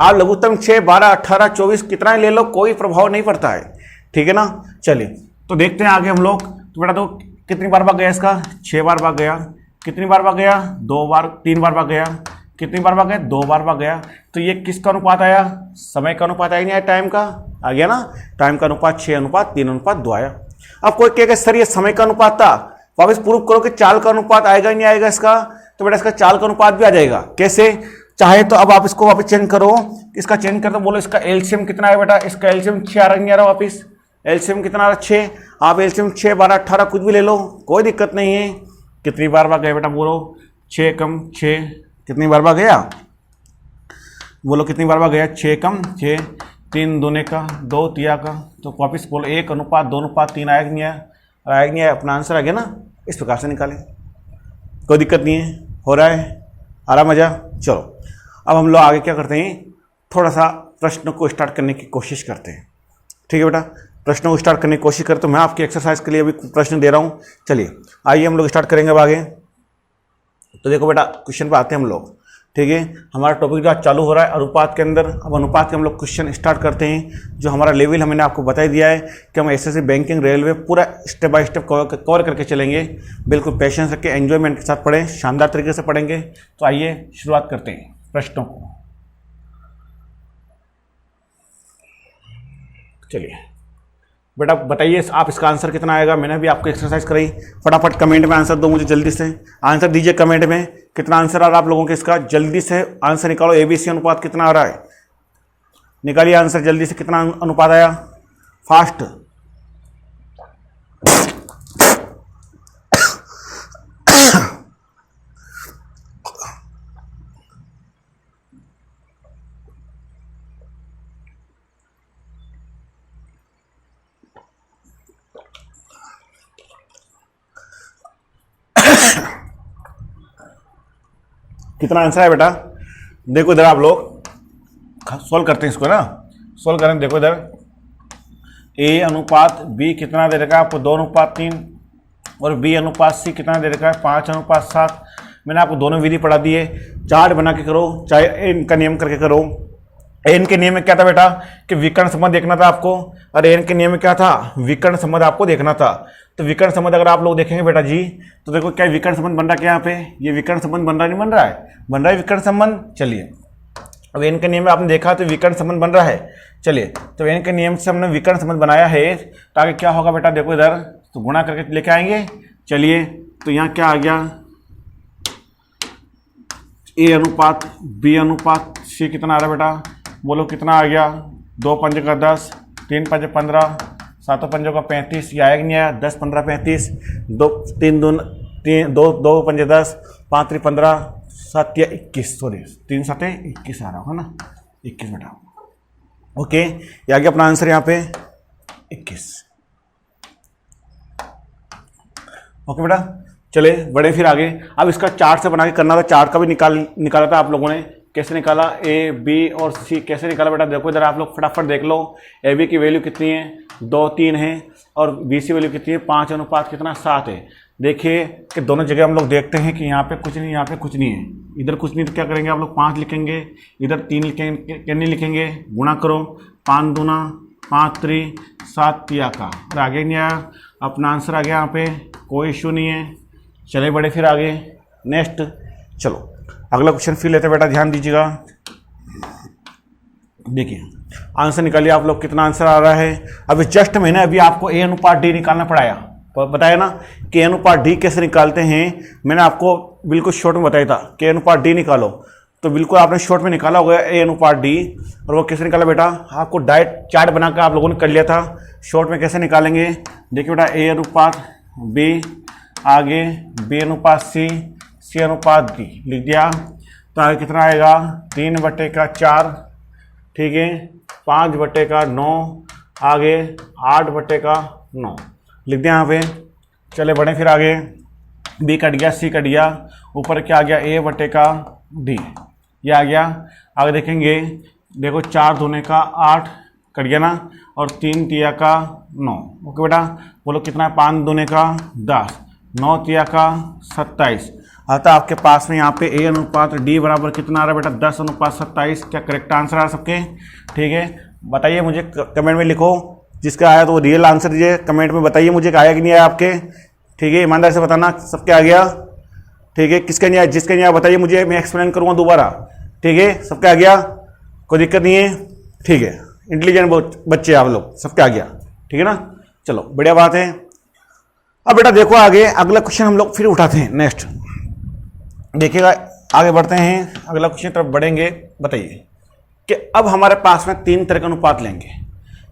S1: आप लघुत्तम 6, 12, 18, 24 कितना ले लो, कोई प्रभाव नहीं पड़ता है, ठीक है ना। चलिए तो देखते हैं आगे हम लोग। तो बेटा तो कितनी बार गया इसका, 6 बार गया। कितनी बार गया, 2 बार। 3 बार गया। कितनी बार गया, 2 बार गया। तो ये किसका अनुपात आया, समय का अनुपात आया नहीं आया, टाइम का आ गया ना। टाइम का अनुपात 6:3:2 आया। अब कोई कहेगा सर ये समय का अनुपात था, वापस प्रूव करो कि चाल का अनुपात आएगा नहीं आएगा इसका। तो बेटा इसका चाल का अनुपात भी आ जाएगा। कैसे, चाहे तो अब आप इसको वापस चेंज करो, इसका चेंज कर दो। बोलो इसका एलसीएम कितना है बेटा, इसका एलसीएम 6 आ रहा नहीं आ रहा वापिस। एलसीएम कितना आ रहा, 6। आप एलसीएम 6, 12, 18 कुछ भी ले लो, कोई दिक्कत नहीं है। कितनी बार गया बेटा, बोलो 6 कम 6 कितनी बार गया, बोलो कितनी बार गया, 6 कम 6, 3 दूने का 2 तिया का, तो वापिस बोलो 1:2:3 आया कि नहीं आया, आया कि नहीं आया, अपना आंसर आ गया ना। इस प्रकार से निकालें, कोई दिक्कत नहीं है, हो रहा है, आ रहा मजा। चलो अब हम लोग आगे क्या करते हैं, थोड़ा सा प्रश्न को स्टार्ट करने की कोशिश करते हैं। ठीक है बेटा, प्रश्नों को स्टार्ट करने की कोशिश करते, तो मैं आपकी एक्सरसाइज के लिए अभी प्रश्न दे रहा हूँ। चलिए आइए हम लोग स्टार्ट करेंगे अब आगे। तो देखो बेटा, क्वेश्चन पे आते हैं हम लोग। ठीक है, हमारा टॉपिक जो आज चालू हो रहा है अनुपात के अंदर। अब अनुपात के हम लोग क्वेश्चन स्टार्ट करते हैं। जो हमारा लेवल हमने आपको बता दिया है कि हम एसएससी बैंकिंग रेलवे पूरा स्टेप बाय स्टेप कवर करके चलेंगे। बिल्कुल पेशेंस रख के, एंजॉयमेंट के साथ पढ़ें, शानदार तरीके से पढ़ेंगे। तो आइए शुरुआत करते हैं प्रश्नों को। चलिए बेटा बताइए आप इसका आंसर कितना आएगा। मैंने भी आपको एक्सरसाइज कराई, फटाफट कमेंट में आंसर दो मुझे, जल्दी से आंसर दीजिए कमेंट में। कितना आंसर आ रहा है आप लोगों के इसका, जल्दी से आंसर निकालो। एबीसी अनुपात कितना आ रहा है, निकालिए आंसर जल्दी से, कितना अनुपात आया, फास्ट। कितना आंसर है बेटा, देखो इधर आप लोग सोल्व करते हैं इसको ना, सोल्व करें। देखो इधर ए अनुपात बी कितना दे रखा है आपको, 2:3, और बी अनुपात सी कितना दे रखा है, 5:7। मैंने आपको दोनों विधि पढ़ा दी है, चार्ट बना के करो, चाहे एन का नियम करके करो। एन के नियम में क्या था बेटा कि विकर्ण संबंध देखना था आपको, और एन के नियम में क्या था, विकर्ण संबंध आपको देखना था। तो विकर्ण संबंध अगर आप लोग देखेंगे बेटा जी, तो देखो क्या विकर्ण संबंध बन रहा है, क्या यहाँ पे ये विकर्ण संबंध बन रहा नहीं बन रहा है, बन रहा है विकर्ण संबंध। चलिए अब एन के नियम में आपने देखा तो विकर्ण संबंध बन रहा है। चलिए तो एन के नियम से हमने विकर्ण संबंध बनाया है, तो आगे क्या होगा बेटा, देखो इधर तो गुणा करके लेके आएंगे। चलिए तो यहाँ क्या आ गया, ए अनुपात बी अनुपात सी कितना आ रहा है बेटा, बोलो कितना आ गया, 2×5 = 10, 3×5 = 15, 7×5 = 35, ये आया कि नहीं आया, 10×15 = 35, 2×5 = 10, 5×3 = 15, 7×3 = 21, सॉरी 3×7 = 21 आ रहा होगा ना, 21 बेटा। ओके, ये आ गया अपना आंसर यहाँ पे 21। ओके बेटा, चले बड़े फिर आगे। अब इसका चार्ट से बना के करना था, चार्ट का भी निकाला था आप लोगों ने। कैसे निकाला, ए बी और सी कैसे निकाला बेटा, देखो इधर आप लोग फटाफट देख लो। ए बी की वैल्यू कितनी है, 2 3 है, और बी सी वैल्यू कितनी है, 5:7 है। देखिए कि दोनों जगह हम लोग देखते हैं कि यहाँ पे कुछ नहीं, यहाँ पे कुछ नहीं है, इधर कुछ नहीं, तो क्या करेंगे आप लोग 5 लिखेंगे, इधर 3 लिखेंगे, कितने लिखेंगे, गुणा करो, 5 दूना 5 3 7 तिया का, और आगे नहीं आया, अपना आंसर आ गया यहाँ पे, कोई इशू नहीं है। चले बड़े फिर आगे नेक्स्ट। चलो अगला क्वेश्चन फिर लेते हैं बेटा, ध्यान दीजिएगा। देखिए आंसर निकालिए आप लोग, कितना आंसर आ रहा है। अभी जस्ट मैंने अभी आपको ए अनुपात डी निकालना पड़ाया, बताया ना कि ए अनुपात डी कैसे निकालते हैं, मैंने आपको बिल्कुल शॉर्ट में बताया था कि ए अनुपात डी निकालो, तो बिल्कुल आपने शॉर्ट में निकाला होगा ए अनुपात डी। और वो कैसे निकाला बेटा, आपको डायरेक्ट चार्ट बनाकर आप लोगों ने कर लिया था। शॉर्ट में कैसे निकालेंगे, देखिए बेटा, ए अनुपात बी, आगे बी अनुपात सी, सी अनुपात डी लिख दिया, तो आगे कितना आएगा, 3/4, ठीक है, 5/9, आगे 8/9 लिख दिया यहाँ पे। चले बढ़े फिर आगे, बी कट गया, सी कट गया, ऊपर क्या आ गया, A/D ये आ गया। आगे देखेंगे, देखो 4 दूने का 8 कट गया ना, और 3 तिया का 9। ओके बेटा, बोलो कितना है, 5 दूने का 10, 9 तिया का 27। अतः आपके पास में यहाँ पे ए अनुपात डी बराबर कितना आ रहा है बेटा, 10:27। क्या करेक्ट आंसर आ रहा है सबके, ठीक है। बताइए मुझे कमेंट में लिखो, जिसका आया तो वो रियल आंसर दीजिए, कमेंट में बताइए मुझे आया कि नहीं आया आपके, ठीक है। ईमानदारी से बताना सबके आ गया, ठीक है। किसका नहीं आया, जिसका नहीं आया बताइए मुझे, मैं एक्सप्लेन करूँगा दोबारा, ठीक है। सबका आ गया, कोई दिक्कत नहीं है, ठीक है। इंटेलिजेंट बच्चे आप लोग, सबका आ गया, ठीक है ना। चलो बढ़िया बात है। अब बेटा देखो आगे अगला क्वेश्चन हम लोग फिर उठाते हैं, नेक्स्ट देखिएगा, आगे बढ़ते हैं, अगला क्वेश्चन तरफ बढ़ेंगे। बताइए कि अब हमारे पास में 3 तरह का अनुपात लेंगे।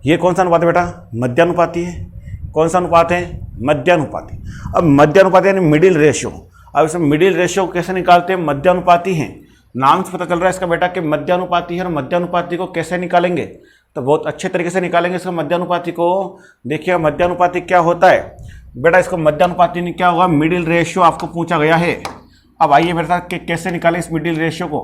S1: ये कौन सा अनुपात है बेटा, मध्यानुपाती है। कौन सा अनुपात है, मध्यानुपाती। अब मध्यानुपाती यानी मिडिल रेशियो। अब इसमें मिडिल रेशियो कैसे निकालते हैं, मध्यानुपाती हैं नाम से पता चल रहा है इसका बेटा कि मध्यानुपाती है, और मध्यानुपाती को कैसे निकालेंगे, तो बहुत अच्छे तरीके से निकालेंगे इसका मध्यानुपाती को। देखिए मध्यानुपाती क्या होता है बेटा, इसको मध्यानुपाती में क्या होगा, मिडिल रेशियो आपको पूछा गया है। अब आइए मेरे साथ कि कैसे निकालें इस मिडिल रेशियो को।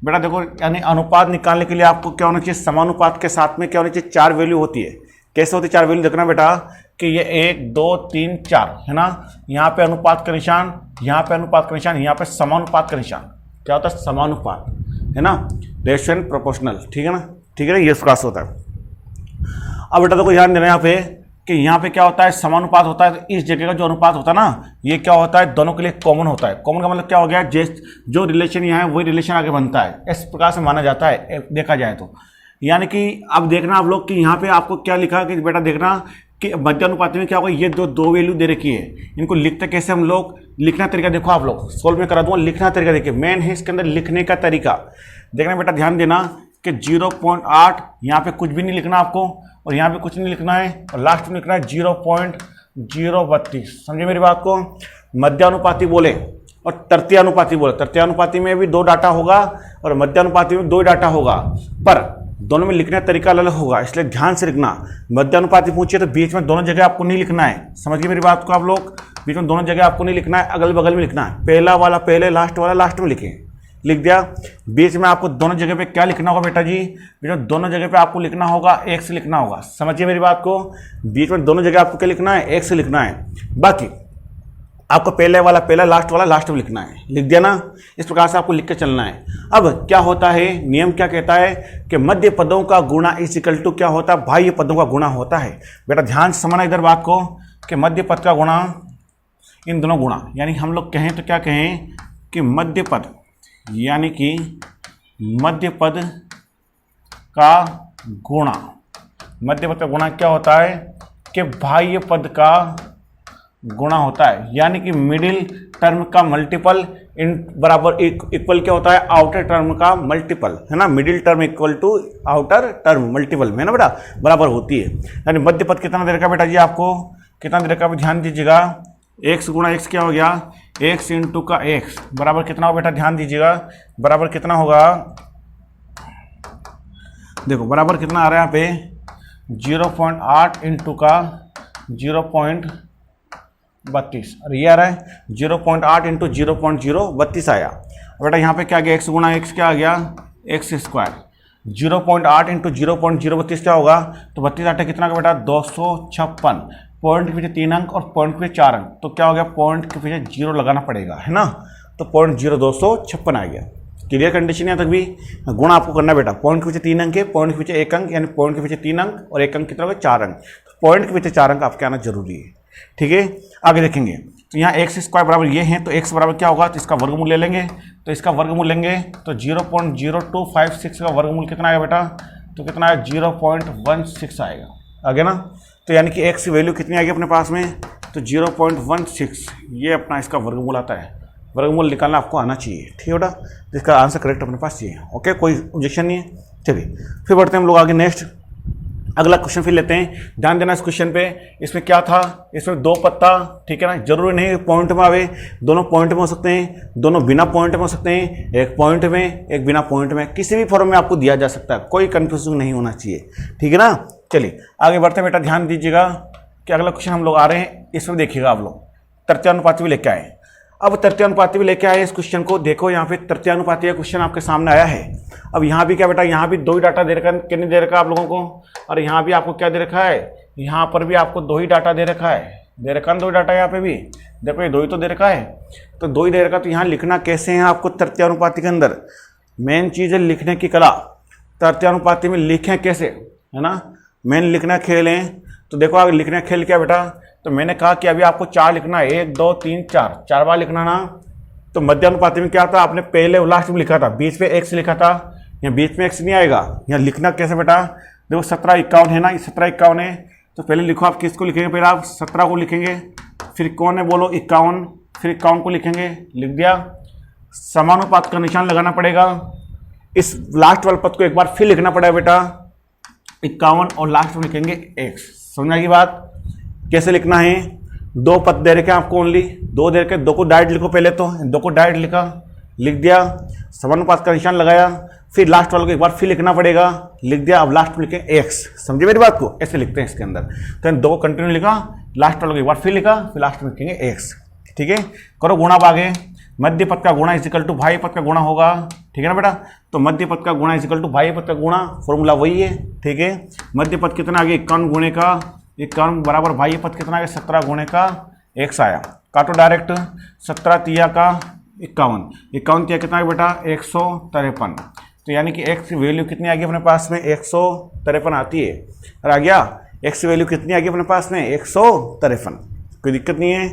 S1: बेटा देखो, यानी अनुपात निकालने के लिए आपको क्या होना चाहिए, समानुपात के साथ में क्या होना चाहिए, 4 वैल्यू होती है। कैसे होती है 4 वैल्यू, देखना बेटा कि ये 1 2 3 4 है ना, यहाँ पे अनुपात का निशान, यहाँ पे अनुपात का निशान, यहाँ पे समानुपात का निशान। क्या होता है, समानुपात है ना, रेशियो एंड प्रोपोर्शनल, ठीक है ना, ठीक है ना, ये इस प्रकार से होता है। अब बेटा देखो ध्यान देना यहाँ पे कि यहाँ पे क्या होता है, समानुपात होता है, तो इस जगह का जो अनुपात होता है ना, ये क्या होता है, दोनों के लिए कॉमन होता है। कॉमन का मतलब क्या हो गया, जो रिलेशन यहाँ है वही रिलेशन आगे बनता है, इस प्रकार से माना जाता है देखा जाए तो। यानी कि अब देखना आप लोग कि यहाँ पे आपको क्या लिखा कि बेटा देखना कि मध्यानुपाती में क्या होगा, ये दो वैल्यू दे रखी है, इनको लिखते कैसे हम लोग, लिखना तरीका देखो आप लोग, सोल्व में करा दूंगा, लिखना तरीका देखिए, मेन है इसके अंदर लिखने का तरीका। देखना बेटा ध्यान देना कि 0.8 यहाँ पे कुछ भी नहीं लिखना आपको, और यहाँ पे कुछ नहीं लिखना है, और लास्ट में लिखना है 0.032। समझे मेरी बात को। मध्यानुपाती बोले और तृतीयानुपाती बोले, तृतीयानुपाती में भी 2 डाटा होगा और मध्यानुपाती में 2 डाटा होगा, पर दोनों में लिखने का तरीका अलग होगा, इसलिए ध्यान से लिखना। मध्यानुपाती पूछिए तो बीच में दोनों जगह आपको नहीं लिखना है, समझिए मेरी बात को आप लोग, बीच में दोनों जगह आपको नहीं लिखना है, अगल बगल में लिखना है। पहला वाला पहले, लास्ट वाला लास्ट में लिखें, लिख दिया। बीच में आपको दोनों जगह पे क्या लिखना होगा बेटा जी, बीच में दोनों जगह पे आपको लिखना होगा x लिखना होगा, समझिए मेरी बात को। बीच में दोनों जगह आपको क्या लिखना है, x लिखना है। बाकी आपको पहले वाला पहला, लास्ट वाला लास्ट में लिखना है, लिख दिया ना। इस प्रकार से आपको लिख के चलना है। अब क्या होता है, नियम क्या कहता है कि मध्य पदों का गुणा इज इक्वल टू क्या होता है, बाह्य पदों का गुणा होता है। बेटा ध्यान से समझना इधर बात को कि मध्य पद का गुणा, इन दोनों गुणा, यानी हम लोग कहें तो क्या कहें कि मध्य पद, यानी कि मध्य पद का गुणा, मध्य पद का गुणा क्या होता है कि बाह्य पद का गुणा होता है, यानी कि मिडिल टर्म का मल्टीपल इन बराबर इक्वल क्या होता है, आउटर टर्म का मल्टीपल, है ना। Middle term equal to outer term multiple में ना बेटा बराबर होती है। यानी मध्य पद कितना दे रखा बेटा जी, आपको कितना दे रखा, ध्यान दीजिएगा, x गुणा x क्या हो गया, x इंटू का x बराबर कितना होगा बेटा, ध्यान दीजिएगा, बराबर कितना होगा, देखो बराबर कितना आ रहा है यहाँ पे 0.8 इंटू का 0.32, और ये आ रहा है 0.8 इंटू 0.032 आया। बेटा यहाँ पे क्या आ गया, x गुणा x क्या आ गया, x स्क्वायर, 0.8 इंटू 0.032 क्या होगा, तो 32 आटे कितना का बेटा 256, पॉइंट के पीछे 3 अंक और पॉइंट के पीछे 4 अंक, तो क्या हो गया, पॉइंट के पीछे 0 लगाना पड़ेगा, है ना, तो 0.0256 आ गया। क्लियर कंडीशन है तक भी, गुणा आपको करना बेटा, पॉइंट के पीछे 3 अंक है, पॉइंट के पीछे 1 अंक, यानी पॉइंट के पीछे 3 अंक और 1 अंक कितना होगा 4 अंक, तो पॉइंट के पीछे 4 अंक आपके आना जरूरी है, ठीक है। आगे देखेंगे तो यहाँ x स्क्वायर बराबर ये है, तो x बराबर क्या होगा, तो इसका वर्गमूल ले लेंगे, तो इसका वर्गमूल लेंगे तो 0.0256 का वर्गमूल कितना आएगा बेटा, तो कितना है 0.16 आएगा, आ गया ना। तो यानी कि x की वैल्यू कितनी आएगी अपने पास में, तो 0.16, ये अपना इसका वर्गमूल आता है, वर्गमूल निकालना आपको आना चाहिए, ठीक है बेटा, तो इसका आंसर करेक्ट अपने पास चाहिए, ओके, कोई ऑब्जेक्शन नहीं है। चलिए फिर बढ़ते हैं हम लोग आगे, नेक्स्ट अगला क्वेश्चन फिर लेते हैं। ध्यान देना इस क्वेश्चन पे, इसमें क्या था, इसमें 2 पत्ता, ठीक है ना, जरूरी नहीं पॉइंट में आवे, दोनों पॉइंट में हो सकते हैं, दोनों बिना पॉइंट में हो सकते हैं, एक पॉइंट में एक बिना पॉइंट में, किसी भी फॉर्म में आपको दिया जा सकता है, कोई कंफ्यूजन नहीं होना चाहिए, ठीक है ना। चलिए आगे बढ़ते हैं बेटा, ध्यान दीजिएगा कि अगला क्वेश्चन हम लोग आ रहे हैं, इसमें देखिएगा आप लोग तृतीयानुपाती भी लेके आए। अब तृतीयानुपाती भी लेके आए इस क्वेश्चन को, देखो यहाँ पे तृतीयानुपाती का क्वेश्चन आपके सामने आया है। अब यहाँ भी क्या बेटा, यहाँ भी 2 ही डाटा दे रखा है, कितने दे रखा है आप लोगों को, और यहाँ भी आपको क्या दे रखा है, यहाँ पर भी आपको 2 ही डाटा दे रखा है, दे रखा है 2 डाटा, यहाँ पे भी देखो ये 2 ही तो दे रखा है, तो 2 ही दे रखा, तो यहाँ लिखना कैसे है आपको तृतीयानुपाती के अंदर, मेन चीज़ है लिखने की कला, तृतीयानुपाती में लिखें कैसे, है ना, मेन लिखना खेल है। तो देखो आगे लिखना खेल क्या बेटा, तो मैंने कहा कि अभी आपको 4 लिखना है, 1 2 3 4 बार लिखना ना। तो मध्यानुपाती में क्या था, आपने पहले और लास्ट में लिखा था, बीच में x लिखा था, यहाँ बीच में x नहीं आएगा, यहाँ लिखना कैसे बेटा, देखो 17 51 है ना, 17 51 है, तो पहले लिखो आप किसको लिखेंगे, पहले आप 17 को लिखेंगे, फिर कौन है बोलो 51, फिर 51 को लिखेंगे, लिख दिया। समानुपात का निशान लगाना पड़ेगा, इस लास्ट वाले पद को एक बार फिर लिखना पड़ेगा बेटा 51, और लास्ट में लिखेंगे x। समझना की बात, कैसे लिखना है, 2 पद दे रखे आपको, ओनली 2 दे रखे, 2 को डायरेक्ट लिखो, पहले तो 2 को डायरेक्ट लिखा, लिख दिया, समानुपात का निशान लगाया, फिर लास्ट वाले को एक बार फिर लिखना पड़ेगा, लिख दिया। अब लास्ट में लिखें x, समझे मेरी बात को, ऐसे लिखते हैं इसके अंदर। तो इन दो कंटिन्यू लिखा, लास्ट वाले को एक बार फिर लिखा, फिर लास्ट में लिखेंगे x। ठीक है, करो गुणा भागे। मध्य पद का गुणा इजिकल टू बाह्य पद का गुणा होगा, ठीक है ना बेटा। तो मध्य पद का गुणा इजिकल टू बाह्य पद का गुणा, फॉर्मूला वही है, ठीक है। मध्य पद कितना आ गया 51 गुणे का 51 बराबर बाह्य पद कितना आ गया 17 गुणे का x आया। काटो डायरेक्ट, 17 तिया का 51, 51 तिया कितना है बेटा 153। तो यानी कि x की वैल्यू कितनी आ गई अपने पास में 153 आती है। और आ गया x की वैल्यू कितनी आ गई अपने पास में 153, कोई दिक्कत नहीं है,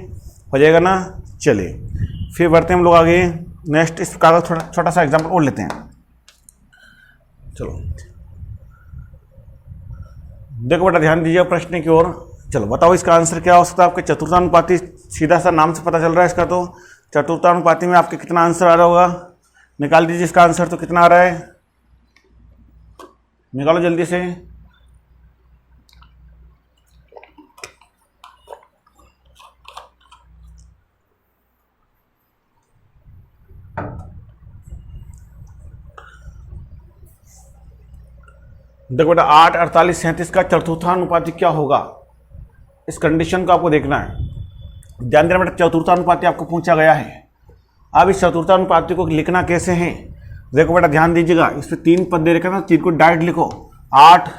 S1: हो जाएगा ना। चलिए फिर बढ़ते हैं हम लोग आगे। नेक्स्ट इस कागज छोटा सा एग्जाम्पल और लेते हैं। चलो देखो बेटा, ध्यान दीजिए प्रश्न की ओर। चलो बताओ इसका आंसर क्या हो सकता है आपके चतुर्थानुपाती, सीधा सा नाम से पता चल रहा है इसका। तो चतुर्थानुपाती में आपके कितना आंसर आ रहा होगा, निकाल दीजिए इसका आंसर। तो कितना आ रहा है, निकालो जल्दी से। देखो बेटा 8, 48, 37 का चतुर्थानुपाती क्या होगा, इस कंडीशन को आपको देखना है। ध्यान देना बेटा, चतुर्थानुपाती आपको पूछा गया है। अब इस चतुर्थानुपाती को लिखना कैसे है, देखो बेटा ध्यान दीजिएगा। इसमें 3 पद दे रखे ना, 3 को डायरेक्ट लिखो। 8,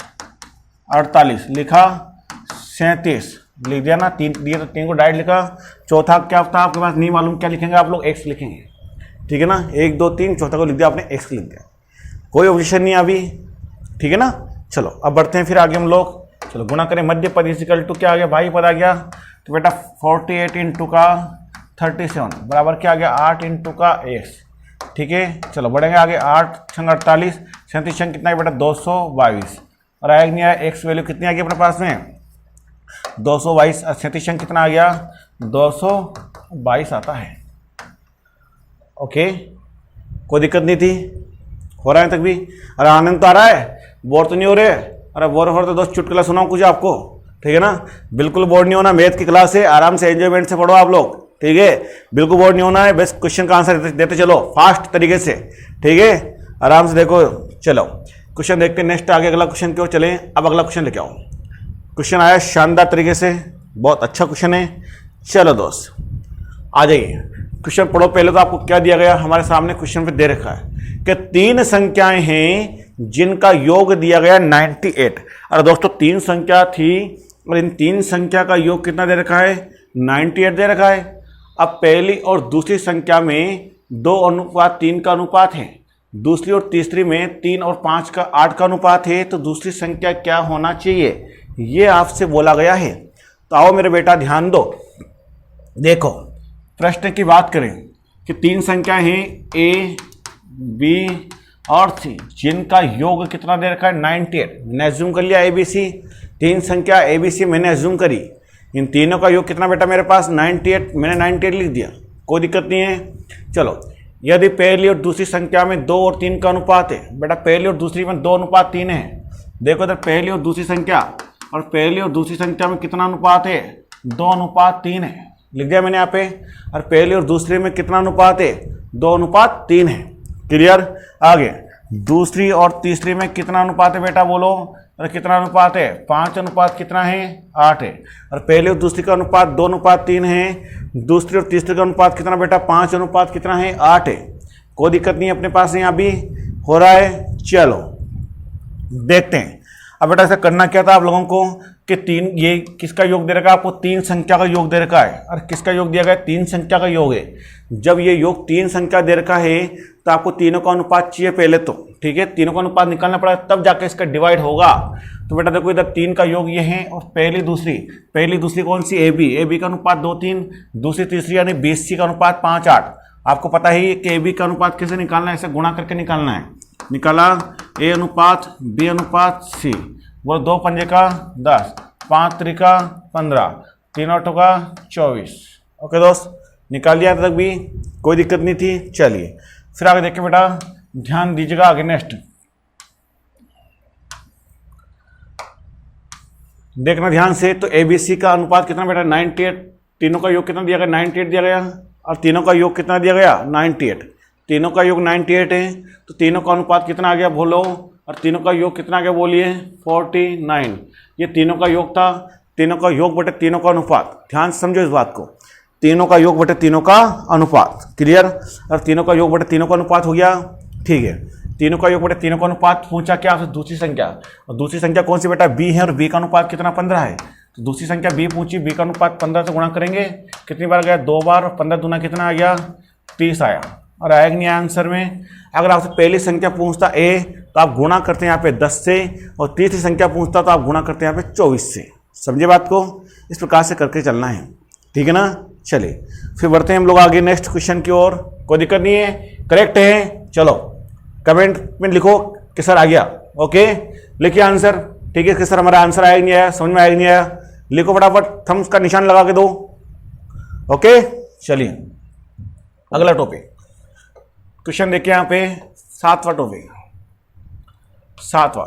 S1: 48 लिखा, 37 लिख दिया ना, 3 दिए तो 3 को डायरेक्ट लिखा। चौथा क्या था आपके पास नहीं मालूम, क्या लिखेंगे आप लोग, x लिखेंगे, ठीक है ना। 1, 2, 3 चौथा को लिख दिया आपने, x लिख दिया, कोई ऑब्जेक्शन नहीं अभी, ठीक है ना। चलो अब बढ़ते हैं फिर आगे हम लोग। चलो गुणा करें, मध्य पद इक्वल टू क्या आ गया, बाह्य पद आ गया। तो बेटा 48 इंटू का 37 बराबर क्या आ गया 8 इंटू का x, ठीक है। चलो बढ़ेंगे आगे, 8 छंग 48, 37 छंग कितना है बेटा 222। और आया नहीं आया, x वैल्यू कितनी आ गई अपने पास में 222, 37 छंग कितना आ गया 222 आता है। ओके, कोई दिक्कत नहीं थी, हो रहा है तक भी। अरे आनंद तो आ रहा है, बोर तो नहीं हो रहे। अरे बोर हो तो दोस्त चुटकुला सुनाऊं कुछ आपको, ठीक है ना। बिल्कुल बोर नहीं होना, मैथ की क्लास है, आराम से एंजॉयमेंट से पढ़ो आप लोग, ठीक है। बिल्कुल बोर नहीं होना है, बस क्वेश्चन का आंसर देते चलो फास्ट तरीके से, ठीक है। आराम से देखो। चलो क्वेश्चन देखते हैं नेक्स्ट, आगे अगला क्वेश्चन की ओर चलें। अब अगला क्वेश्चन लेके आओ। क्वेश्चन आया शानदार तरीके से, बहुत अच्छा क्वेश्चन है। चलो दोस्त आ जाइए, क्वेश्चन पढ़ो। पहले तो आपको क्या दिया गया, हमारे सामने क्वेश्चन पे दे रखा है कि 3 संख्याएं हैं जिनका योग दिया गया 98। अरे दोस्तों 3 संख्या थी और इन 3 संख्या का योग कितना दे रखा है 98 दे रखा है। अब पहली और दूसरी संख्या में 2:3 का अनुपात है, दूसरी और तीसरी में 3 और 5 का 8 का अनुपात है। तो दूसरी संख्या क्या होना चाहिए, ये आपसे बोला गया है। तो आओ मेरे बेटा ध्यान दो, देखो प्रश्न की बात करें कि 3 संख्याएं हैं A, B और C, जिनका योग कितना दे रखा है 98। मैंने एज्यूम कर लिया ABC, 3 संख्या ABC मैंने एज्यूम करी। इन तीनों का योग कितना बेटा मेरे पास 98, मैंने 98 लिख दिया, कोई दिक्कत नहीं है। चलो यदि पहली और दूसरी संख्या में 2 और 3 का अनुपात है, बेटा पहली और दूसरी में 2:3 है। देखो इधर पहली और दूसरी संख्या, और पहली और दूसरी संख्या में कितना अनुपात है 2:3 है, लिख दिया मैंने यहाँ पे। और पहली और दूसरे में कितना अनुपात है 2:3 है, क्लियर। आगे दूसरी और तीसरी में कितना अनुपात है बेटा बोलो, और कितना अनुपात है 5 अनुपात कितना है 8 है। और पहले और दूसरी का अनुपात 2:3 है, दूसरी और तीसरी का अनुपात कितना बेटा 5 अनुपात कितना है 8 है। कोई दिक्कत नहीं अपने पास यहाँ भी हो रहा है। चलो देखते हैं। अब बेटा ऐसा करना क्या था आप लोगों को कि 3, ये किसका योग दे रखा है आपको 3 संख्या का योग दे रखा है। और किसका योग दिया गया 3 संख्या का योग है। जब ये योग 3 संख्या दे रखा है तो आपको तीनों का अनुपात चाहिए पहले तो, ठीक है। तीनों का अनुपात निकालना पड़ा तब जाके इसका डिवाइड होगा। तो बेटा देखो इधर 3 का योग ये है और पहली दूसरी कौन सी AB का अनुपात 2, 3, दूसरी तीसरी यानी BC का अनुपात 5, 8। आपको पता ही कि AB का अनुपात कैसे निकालना है, ऐसे गुणा करके निकालना है। निकाला A अनुपात B अनुपात C, वो 2 पंजे का 10, 5 त्रिका 15, 3 आठों का 24। ओके दोस्त निकाल लिया तक भी कोई दिक्कत नहीं थी। चलिए फिर आगे देखिए बेटा, ध्यान दीजिएगा आगे नेक्स्ट देखना ध्यान से। तो ABC का अनुपात कितना बेटा 98, तीनों का योग कितना दिया गया 98 दिया गया, और तीनों का योग कितना दिया गया 98। तीनों का योग 98 है, तो तीनों का अनुपात कितना आ गया बोलो, और तीनों का योग कितना आ गया बोलिए 49। ये तीनों का योग था, तीनों का योग बटे तीनों का अनुपात, ध्यान से समझो इस बात को, तीनों का योग बटे तीनों का अनुपात, क्लियर। और तीनों का योग बटे तीनों का अनुपात हो गया, ठीक है। तीनों का योग बटे तीनों का अनुपात पूछा क्या आपसे, दूसरी संख्या, और दूसरी संख्या कौन सी बेटा बी है, और बी का अनुपात कितना 15 है, तो दूसरी संख्या बी पूछी, बी का अनुपात 15 से गुणा करेंगे, कितनी बार गया 2 बार, और 15 दूना कितना आ गया 30 आया, और आएगा नहीं आंसर में। अगर आपसे पहली संख्या पूछता ए तो आप गुणा करते हैं यहाँ पे 10 से, और तीसरी संख्या पूछता तो आप गुणा करते हैं यहाँ पे 24 से। समझे बात को, इस प्रकार से करके चलना है, ठीक है ना। चलिए फिर बढ़ते हैं हम लोग आगे नेक्स्ट क्वेश्चन की ओर। कोई दिक्कत नहीं है, करेक्ट है, चलो कमेंट में लिखो कि सर आ गया, ओके लिखिए आंसर, ठीक है कि सर हमारा आंसर आया नहीं आया, समझ में आया नहीं आया, लिखो फटाफट, थम्स का निशान लगा के दो, ओके। चलिए अगला टॉपिक, क्वेश्चन देखिए यहाँ पे 7वां टॉपिक, 7वां,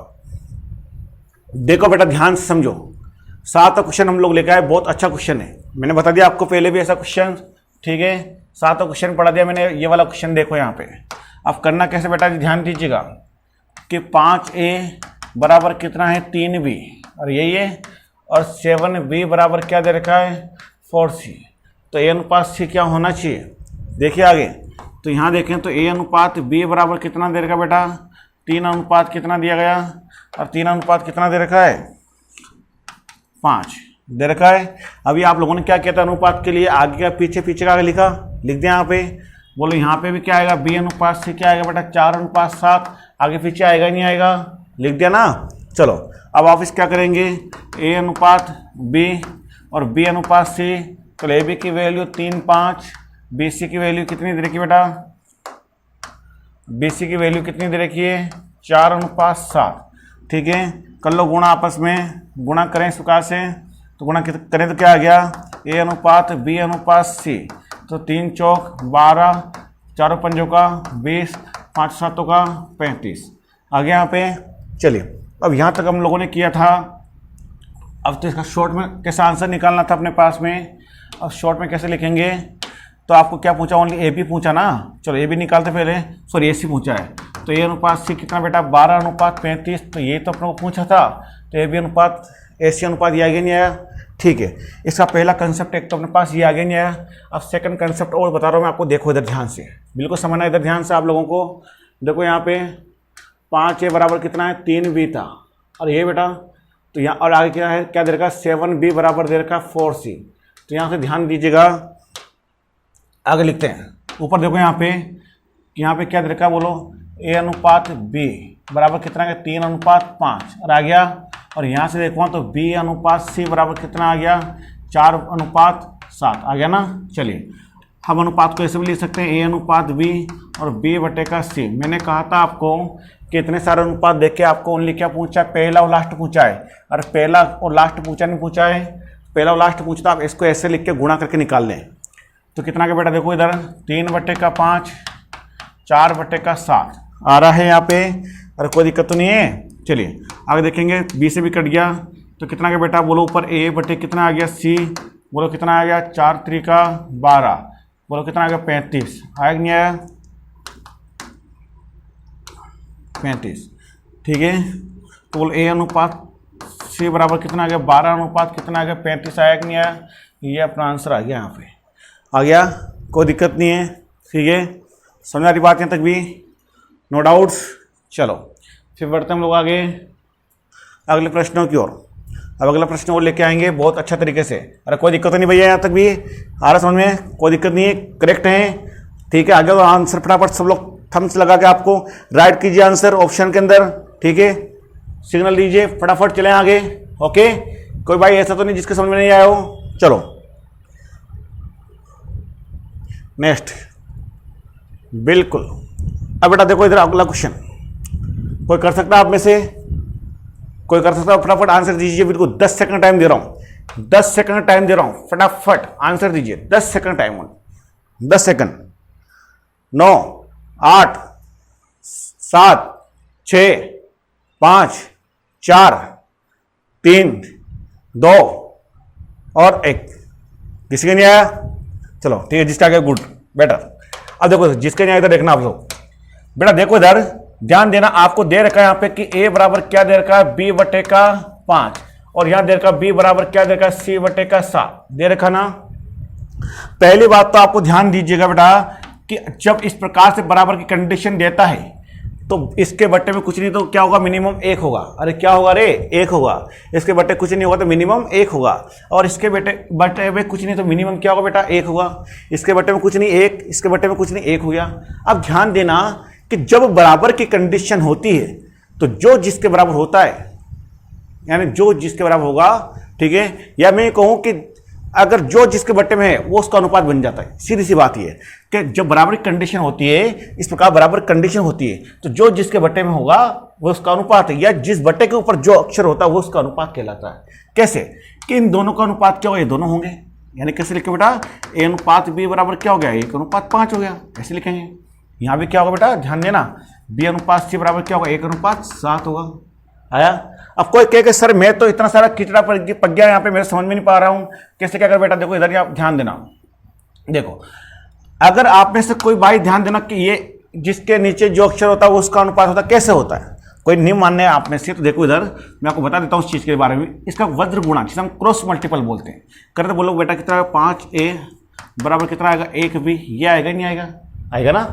S1: देखो बेटा ध्यान से समझो। 7वां क्वेश्चन हम लोग लेकर आए, बहुत अच्छा क्वेश्चन है, मैंने बता दिया आपको पहले भी ऐसा क्वेश्चन, ठीक है। 7वां क्वेश्चन पढ़ा दिया मैंने, ये वाला क्वेश्चन देखो यहाँ पे। अब करना कैसे बेटा जी, ध्यान दीजिएगा कि 5a बराबर कितना है 3b, और यही है, और 7b बराबर क्या दे रखा है 4c, तो a अनुपात c क्या होना चाहिए, देखिए आगे। तो यहाँ देखें तो a अनुपात b बराबर कितना दे रखा बेटा 3 अनुपात कितना दिया गया, और 3 अनुपात कितना दे रखा है 5 दे रखा है। अभी आप लोगों ने क्या किया था अनुपात के लिए, आगे का पीछे, पीछे का आगे लिखा, लिख दिया यहाँ पे, बोलो यहाँ पे भी क्या आएगा b अनुपात c क्या आएगा बेटा 4 अनुपात 7, आगे पीछे आएगा नहीं आएगा, लिख दिया ना। चलो अब आप इस क्या करेंगे, a अनुपात b और b अनुपात c, तो ए बी की वैल्यू 3 5, बी सी की वैल्यू कितनी दे रखी बेटा, बी सी की वैल्यू कितनी दे रखी है 4 अनुपात 7, ठीक है। कर लो गुणा आपस में, गुणा करें इस प्रकार से, तो गुणा करें तो क्या आ गया a अनुपात b अनुपात c, तो 3 चौक 12, 4 पंजों का 20, 5 सातों का 35 आ गया यहाँ पे। चलिए अब यहाँ तक हम लोगों ने किया था, अब तो इसका शॉर्ट में कैसा आंसर निकालना था अपने पास में। अब शॉर्ट में कैसे लिखेंगे, तो आपको क्या पूछा, ओनली ए बी पूछा ना, चलो ए बी निकालते पहले, सॉरी ए सी पूछा है, तो ए अनुपात सी कितना बेटा 12 अनुपात 35, तो ये तो अपने को पूछा था, तो ए बी अनुपात ए सी अनुपात ये आगे नहीं आया, ठीक है। इसका पहला कंसेप्ट एक तो अपने पास ये आगे नहीं आया। अब सेकंड कंसेप्ट और बता रहा हूँ मैं आपको, देखो इधर ध्यान से, बिल्कुल समझना इधर ध्यान से आप लोगों को। देखो यहाँ पे 5a बराबर कितना है 3b था, और ये बेटा तो यहाँ, और आगे क्या है क्या दे रखा 7b बराबर दे रखा 4c, तो यहाँ से ध्यान दीजिएगा, आगे लिखते हैं। ऊपर देखो यहाँ पे क्या दे रखा बोलो, a अनुपात b बराबर कितना है 3 अनुपात 5, और आ गया, और यहाँ से देखो तो b अनुपात c बराबर कितना आ गया 4 अनुपात 7 आ गया ना। चलिए हम अनुपात को ऐसे भी लिख सकते हैं, a अनुपात b और b बटे का c। मैंने कहा था आपको कि इतने सारे अनुपात देख के आपको ओनली क्या पूछा है, पहला और लास्ट पूछा है, और पहला और लास्ट पूछा नहीं पूछा है, पहला और लास्ट पूछता, आप इसको ऐसे लिख के गुणा करके निकाल लें, तो कितना का बेटा देखो इधर 3 बटे का 5, 4 बटे का 7 आ रहा है यहाँ पे, और कोई दिक्कत तो नहीं है। चलिए आगे देखेंगे, बी से भी कट गया, तो कितना का बेटा बोलो ऊपर a बटे कितना आ गया c, बोलो कितना आ गया 4 त्रिका 12, बोलो कितना आ गया 35, आया नहीं आया 35, ठीक है। तो बोलो a अनुपात c बराबर कितना आ गया 12 अनुपात कितना आ गया 35, आया कि नहीं आया, ये अपना आंसर आ गया, यहाँ पे आ गया, कोई दिक्कत नहीं है, ठीक है। समझ आ रही बात यहाँ तक भी, नो डाउट्स। चलो फिर बढ़ते हम लोग आगे अगले प्रश्नों की ओर। अब अगला प्रश्न और लेके आएंगे बहुत अच्छा तरीके से, अरे कोई दिक्कत नहीं भैया, यहाँ तक भी आ रहा समझ में, कोई दिक्कत नहीं है, करेक्ट है, ठीक है। आगे तो आंसर फटाफट सब लोग थम्स लगा के आपको राइट कीजिए आंसर ऑप्शन के अंदर, ठीक है, सिग्नल दीजिए, फटाफट चलें आगे, ओके। कोई भाई ऐसा तो नहीं जिसके समझ में नहीं आया हो। चलो नेक्स्ट, बिल्कुल। अब बेटा देखो इधर अगला क्वेश्चन, कोई कर सकता है आप में से, कोई कर सकता है, फटाफट आंसर दीजिए, बिल्कुल 10 सेकंड टाइम दे रहा हूं, 10 सेकंड टाइम दे रहा हूं, फटाफट आंसर दीजिए, 10 सेकंड टाइम, 10 सेकंड। 9 8 7 6 5 4 3 2 और 1, किसी का नहीं आया, चलो ठीक है, जिसका आ गया गुड बेटर। अब देखो जिसके नहीं इधर देखना आप लोग, बेटा देखो इधर ध्यान देना, आपको दे रखा है यहाँ पे कि a बराबर क्या दे रखा है, b बटे का 5, और यहाँ दे रखा b बराबर क्या दे रखा है, c बटे का 7 दे रखा ना। पहली बात तो आपको ध्यान दीजिएगा बेटा कि जब इस प्रकार से बराबर की कंडीशन देता है तो इसके बट्टे में कुछ नहीं तो क्या होगा, मिनिमम 1 होगा। अरे क्या होगा रे, 1 होगा। इसके बट्टे कुछ नहीं होगा तो मिनिमम 1 होगा, और इसके बट्टे में कुछ नहीं तो मिनिमम क्या होगा बेटा, 1 होगा। इसके बट्टे में कुछ नहीं 1, इसके बट्टे में कुछ नहीं 1 हो गया। अब ध्यान देना कि जब बराबर की कंडीशन होती है तो जो जिसके बराबर होता है, यानी जो जिसके बराबर होगा, ठीक है, या मैं कहूं कि अगर जो जिसके बट्टे में है वो उसका अनुपात बन जाता है। सीधी सी बात ये है कि जब बराबर कंडीशन होती है, इस प्रकार बराबर कंडीशन होती है तो जो जिसके बट्टे में होगा वो उसका अनुपात है, या जिस बट्टे के ऊपर जो अक्षर होता है वो उसका अनुपात कहलाता है। कैसे कि इन दोनों का अनुपात क्या होगा, ये दोनों होंगे, यानी कैसे लिखे बेटा, a अनुपात b बराबर क्या हो गया, 1 अनुपात 5 हो गया, ऐसे लिखेंगे। यहाँ भी क्या होगा बेटा, ध्यान देना, b अनुपात c बराबर क्या होगा, 1 अनुपात 7 होगा। आया। अब कोई कहे कि सर मैं तो इतना सारा खिचड़ा पक गया यहाँ पे, मेरे समझ में नहीं पा रहा हूँ, कैसे क्या कर बेटा। देखो इधर आप ध्यान देना, देखो अगर आप में से कोई भाई ध्यान देना कि ये जिसके नीचे जो अक्षर होता है वो उसका अनुपात होता है, कैसे होता है, कोई नियम मानने है आप में से, तो देखो इधर मैं आपको बता देता हूँ उस चीज़ के बारे में। इसका वज्र गुणा जिसे हम क्रॉस मल्टीपल बोलते हैं, करते बोलो बेटा कितना, 5a बराबर कितना आएगा, 1b, ये आएगा नहीं आएगा, आएगा ना,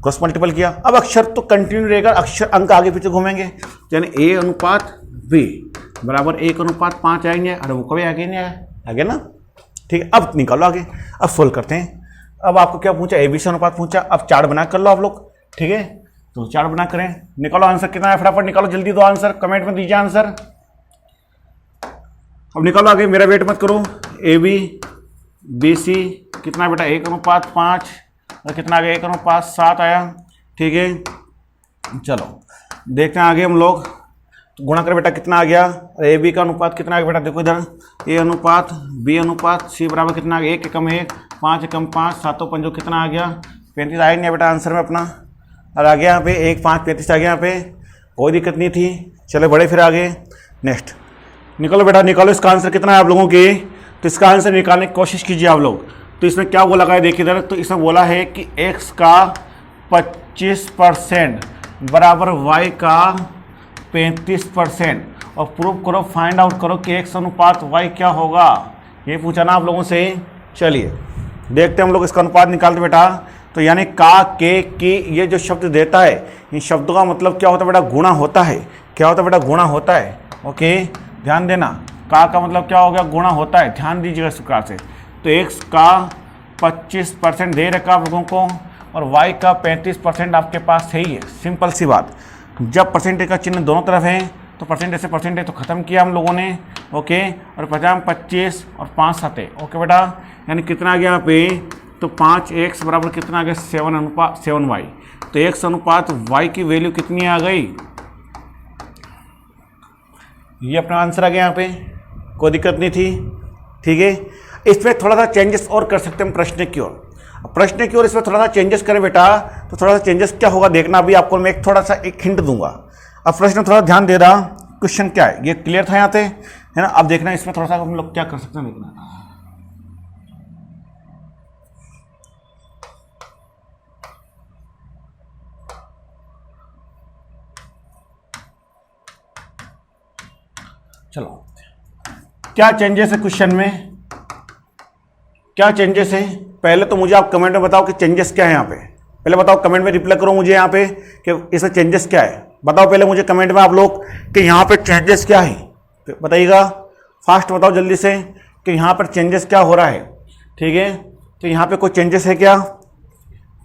S1: क्रॉस मल्टीपल किया। अब अक्षर तो कंटिन्यू रहेगा, अक्षर अंक आगे पीछे घूमेंगे, यानी a अनुपात b बराबर 1 अनुपात 5 आएंगे। अरे वो कभी आगे नहीं आया, आगे ना, ठीक है। अब निकालो आगे, अब सोल्व करते हैं। अब आपको क्या पूछा, ABC अनुपात पूछा, अब चार्ट बना कर लो आप लोग, ठीक है। तो चार्ट बना करें, निकालो आंसर कितना है, फटाफट निकालो, जल्दी दो आंसर, कमेंट में दीजिए आंसर। अब निकालो आगे, मेरा वेट मत करो। AB BC कितना बेटा, 1 अनुपात 5, और कितना आ गया, 1 अनुपात 7 आया, ठीक है। चलो देखते हैं आगे हम लोग, तो गुणा कर बेटा कितना आ गया, AB का अनुपात कितना आ गया बेटा, देखो इधर A अनुपात B अनुपात C बराबर कितना आ गया, 1 एकम 1, 5 एकम 5, 7 पंजो कितना आ गया, 35 आया नहीं बेटा आंसर में अपना, और आ गया यहाँ पे 1 5 35 आ गया यहाँ पे, कोई दिक्कत नहीं थी। चलो बड़े फिर आगे नेक्स्ट निकालो बेटा, निकालो इसका आंसर कितना है आप लोगों की। तो इसका आंसर निकालने की कोशिश कीजिए आप लोग। तो इसमें क्या बोला है, देखिए इधर, तो इसमें बोला है कि x का 25% बराबर y का 35%, और प्रूव करो, फाइंड आउट करो कि x अनुपात y क्या होगा, ये पूछा ना आप लोगों से। चलिए देखते हैं हम लोग इसका अनुपात निकालते बेटा। तो यानी का, के, की, ये जो शब्द देता है, इन शब्दों का मतलब क्या होता है बेटा, गुणा होता है। क्या होता है बेटा, गुणा होता है। ओके ध्यान देना, का मतलब क्या हो गया, गुणा होता है, ध्यान दीजिएगा इस प्रकार से। तो x का 25% दे रखा आप लोगों को, और y का 35% आपके पास है ही है। सिंपल सी बात, जब परसेंटेज का चिन्ह दोनों तरफ है तो परसेंटेज से परसेंटेज तो खत्म किया हम लोगों ने। ओके, और 50 25 और 5 7, ओके बेटा, यानी कितना आ गया यहाँ पे, तो 5x बराबर कितना आ गया, 7 अनुपात 7y। तो x अनुपात y की वैल्यू कितनी आ गई, ये अपना आंसर आ गया यहाँ पे, कोई दिक्कत नहीं थी, ठीक है। इसमें थोड़ा सा चेंजेस और कर सकते हैं प्रश्न की ओर। प्रश्न की ओर इसमें थोड़ा सा चेंजेस करें बेटा, तो थोड़ा सा चेंजेस क्या होगा देखना। अभी आपको मैं थोड़ा सा एक हिंट दूंगा। अब प्रश्न थोड़ा ध्यान दे रहा, क्वेश्चन क्या है, ये क्लियर था यहाँ पे, है ना। अब देखना इसमें थोड़ा सा हम लोग क्या कर सकते हैं, देखना। चलो क्या चेंजेस है क्वेश्चन में, क्या चेंजेस है, पहले तो मुझे आप कमेंट में बताओ कि चेंजेस क्या है यहाँ पे। पहले बताओ, कमेंट में रिप्लाई करो मुझे यहाँ पे कि इसमें चेंजेस क्या है। बताओ पहले मुझे कमेंट में आप लोग कि यहाँ पे चेंजेस क्या है, बताइएगा फास्ट बताओ जल्दी से कि यहाँ पर चेंजेस क्या हो रहा है, ठीक है। तो यहाँ पे कोई चेंजेस है क्या,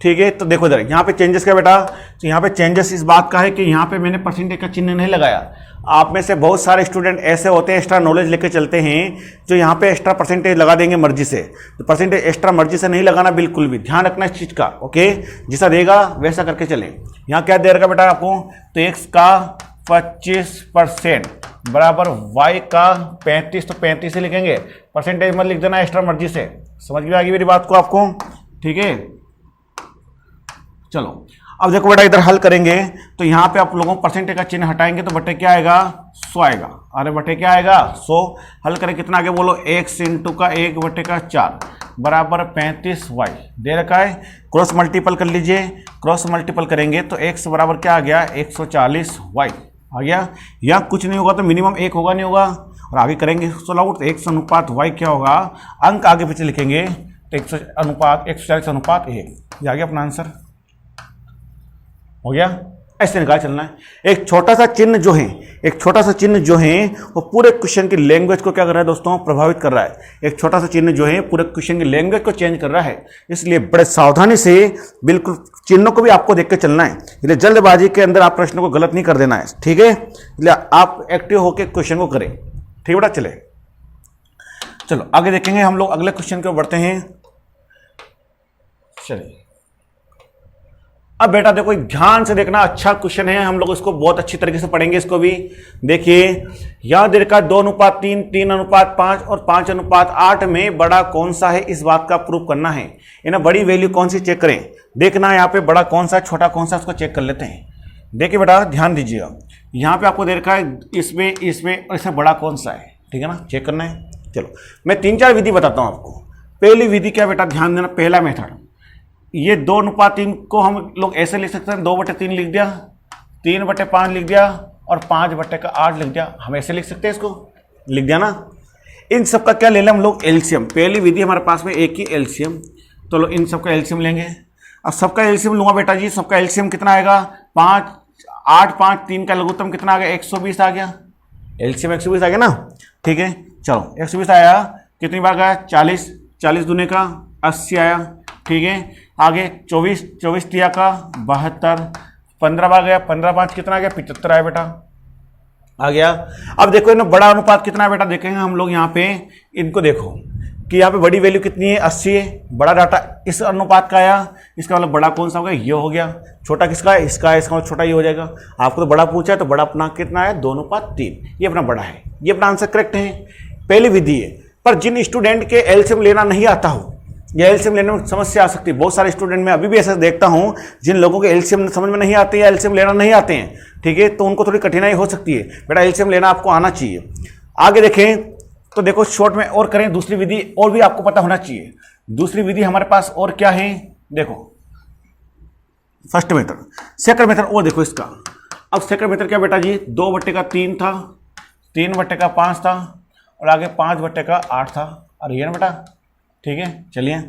S1: ठीक है। तो देखो इधर यहाँ पे चेंजेस क्या बेटा, तो यहाँ पे चेंजेस इस बात का है कि यहाँ पे मैंने परसेंटेज का चिन्ह नहीं लगाया। आप में से बहुत सारे स्टूडेंट ऐसे होते हैं, एक्स्ट्रा नॉलेज लेके चलते हैं, जो यहाँ पे एक्स्ट्रा परसेंटेज लगा देंगे मर्जी से। तो परसेंटेज एक्स्ट्रा मर्जी से नहीं लगाना, बिल्कुल भी ध्यान रखना इस चीज़ का। ओके, जैसा देगा वैसा करके चले। यहाँ क्या दे रखा बेटा आपको, तो x का 25% बराबर y का 35, तो 35 से लिखेंगे, परसेंटेज मत लिख देना एक्स्ट्रा मर्जी से। समझ में आ गई मेरी बात को आपको, ठीक है। चलो अब देखो बेटा इधर हल करेंगे, तो यहाँ पे आप लोगों परसेंटेज का चिन्ह हटाएंगे तो बटे क्या आएगा, 100 आएगा। अरे बटे क्या आएगा, 100। हल करें कितना आगे बोलो, x इंटू का 1 बटे का 4, बराबर 35y दे रखा है। क्रॉस मल्टीपल कर लीजिए, क्रॉस मल्टीपल करेंगे तो x बराबर क्या आ गया 140y आ गया। या कुछ नहीं होगा तो मिनिमम 1 होगा, नहीं होगा, और आगे करेंगे सोल्व आउट तो x अनुपात y क्या होगा, अंक आगे पीछे लिखेंगे तो 140 अनुपात 1, ये आ गया अपना आंसर। हो गया, ऐसे निकाल चलना है। एक छोटा सा चिन्ह जो है, एक छोटा सा चिन्ह जो है वो पूरे क्वेश्चन की लैंग्वेज को क्या कर रहा है दोस्तों, प्रभावित कर रहा है। एक छोटा सा चिन्ह जो है पूरे क्वेश्चन की लैंग्वेज को चेंज कर रहा है, इसलिए बड़े सावधानी से बिल्कुल चिन्हों को भी आपको देख के चलना है। इसलिए जल्दबाजी के अंदर आप प्रश्न को गलत नहीं कर देना है, ठीक है। इसलिए आप एक्टिव होकर क्वेश्चन को करें, ठीक बेटा। चले चलो आगे देखेंगे हम लोग, अगले क्वेश्चन को बढ़ते हैं। चलिए अब बेटा देखो ध्यान से देखना, अच्छा क्वेश्चन है, हम लोग इसको बहुत अच्छी तरीके से पढ़ेंगे। इसको भी देखिए, यहां दे रखा 2:3, 3:5 और 5:8 में बड़ा कौन सा है, इस बात का प्रूफ करना है। इन्हें बड़ी वैल्यू कौन सी चेक करें, देखना है यहाँ पे बड़ा कौन सा छोटा कौन सा, उसको चेक कर लेते हैं। देखिए बेटा ध्यान दीजिएगा, यहाँ पे आपको दे रखा है इसमें इसमें और इसमें बड़ा कौन सा है, ठीक है ना, चेक करना है। चलो मैं 3-4 विधि बताता हूँ आपको। पहली विधि क्या बेटा, ध्यान देना, पहला मेथड, ये 2:3 को हम लोग ऐसे लिख सकते हैं, 2/3 लिख दिया, 3/5 लिख दिया और 5/8 लिख दिया, हम ऐसे लिख सकते हैं, इसको लिख दिया ना। इन सब का क्या ले लें हम लोग, एलसीएम। पहली विधि हमारे पास में एक ही एलसीएम, तो लो इन सबका एलसीएम लेंगे। अब सबका एलसीएम लूंगा बेटा जी, सबका एलसीएम कितना आएगा, 5, 8, 5, 3 का लघुत्तम कितना आ गया, 120 आ गया। एलसीएम 120 आ गया ना, ठीक है। चलो 120 आया, कितनी बार गया 40, 40 दूने का 80 आया, ठीक है। आगे 24, 24 तिया का 72, 15 बार गया, 15×5 कितना आ गया 75 आया बेटा, आ गया। अब देखो इन्हें बड़ा अनुपात कितना है बेटा, देखेंगे हम लोग यहाँ पे, इनको देखो कि यहाँ पे बड़ी वैल्यू कितनी है 80 है, बड़ा डाटा इस अनुपात का आया, इसका मतलब बड़ा कौन सा हो गया, ये हो गया। छोटा किसका है, इसका है, इसका मतलब छोटा ये हो जाएगा। आपको तो बड़ा पूछा है तो बड़ा अपना कितना है 2:3, ये अपना बड़ा है, ये अपना आंसर करेक्ट है, पहली विधि है। पर जिन स्टूडेंट के एलसीएम लेना नहीं आता हो या एलसीएम लेने में समस्या आ सकती है, बहुत सारे स्टूडेंट मैं अभी भी ऐसा देखता हूं जिन लोगों के एलसीएम समझ में नहीं आते या एलसीएम लेना नहीं आते हैं, ठीक है, तो उनको थोड़ी कठिनाई हो सकती है। बेटा एलसीएम लेना आपको आना चाहिए। आगे देखें तो देखो शॉर्ट में और करें, दूसरी विधि और भी आपको पता होना चाहिए। दूसरी विधि हमारे पास और क्या है, देखो फर्स्ट मेथड, सेकंड मेथड और देखो इसका। अब सेकंड मेथड क्या बेटा जी, 2/3 था, 3/5 था और आगे 5/8 था, और ये ना बेटा, ठीक है। चलिए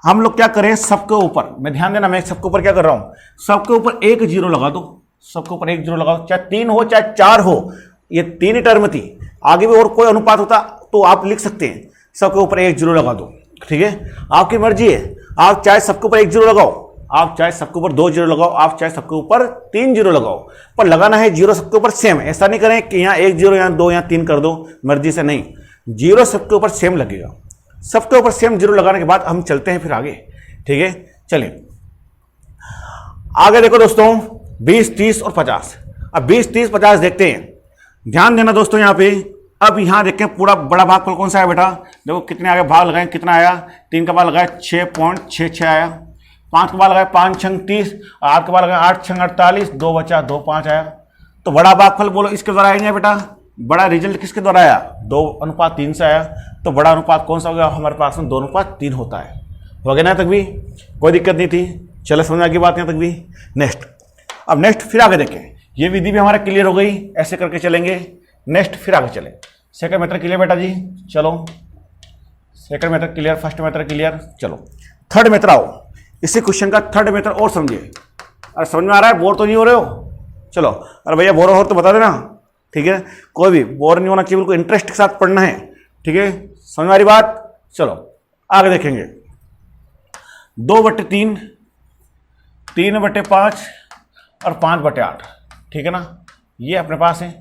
S1: हम लोग क्या करें, सबके ऊपर मैं ध्यान देना, मैं सबके ऊपर क्या कर रहा हूं, सबके ऊपर 1 0 लगा दो, सबके ऊपर 1 0 लगाओ, चाहे 3 हो चाहे 4 हो, ये 3 ही टर्म थी, आगे भी और कोई अनुपात होता तो आप लिख सकते हैं, सबके ऊपर 1 0 लगा दो, ठीक है। आपकी मर्जी है, आप चाहे सबके ऊपर 1 0 लगाओ, आप चाहे सबके ऊपर 2 0 लगाओ, आप चाहे सबके ऊपर 3 0 लगाओ, पर लगाना है 0 सबके ऊपर सेम। ऐसा नहीं करें कि यहाँ 1 0 यहाँ 2 यहाँ 3 कर दो, मर्जी से नहीं, 0 सबके ऊपर सेम लगेगा। सबके ऊपर सेम 0 लगाने के बाद हम चलते हैं फिर आगे, ठीक है। चलिए आगे देखो दोस्तों, 20, 30 और 50। अब 20, 30, 50 देखते हैं, ध्यान देना दोस्तों यहाँ पे। अब यहाँ देखें पूरा बड़ा भाग कौन सा है बेटा, देखो कितने आगे भाग लगाए, कितना आया, 3 का भाग लगाया 6.66 आया, 5 का भाग लगाया 5 छंग 30, 8 का भाग लगाया 8 छंग 48, 2 बचा 2 5 आया। तो बड़ा भागफल बोलो इसके द्वारा आएंगे बेटा, बड़ा रिजल्ट किसके द्वारा आया, 2:3 से आया। तो बड़ा अनुपात कौन सा हो गया हमारे पास में, 2:3 होता है। हो गया ना तक भी, कोई दिक्कत नहीं थी, चलो समझ आ गई बात यहाँ तक भी। नेक्स्ट, अब नेक्स्ट फिर आगे देखें, ये विधि भी हमारा क्लियर हो गई, ऐसे करके चलेंगे। नेक्स्ट फिर आगे चले, सेकंड मेथड क्लियर बेटा जी, चलो second method clear, first method clear, चलो थर्ड मेथड आओ। इसी क्वेश्चन का थर्ड मेथड और समझिए। अरे समझ में आ रहा है, बोर तो नहीं हो रहे हो, चलो। अरे भैया बोर हो तो बता देना, ठीक है, कोई भी बोर नहीं होना चाहिए, बिल्कुल इंटरेस्ट के साथ पढ़ना है, ठीक है, समझ में आ रही बात। चलो आगे देखेंगे, 2/3, 3/5 और 5/8, ठीक है ना, ये अपने पास है।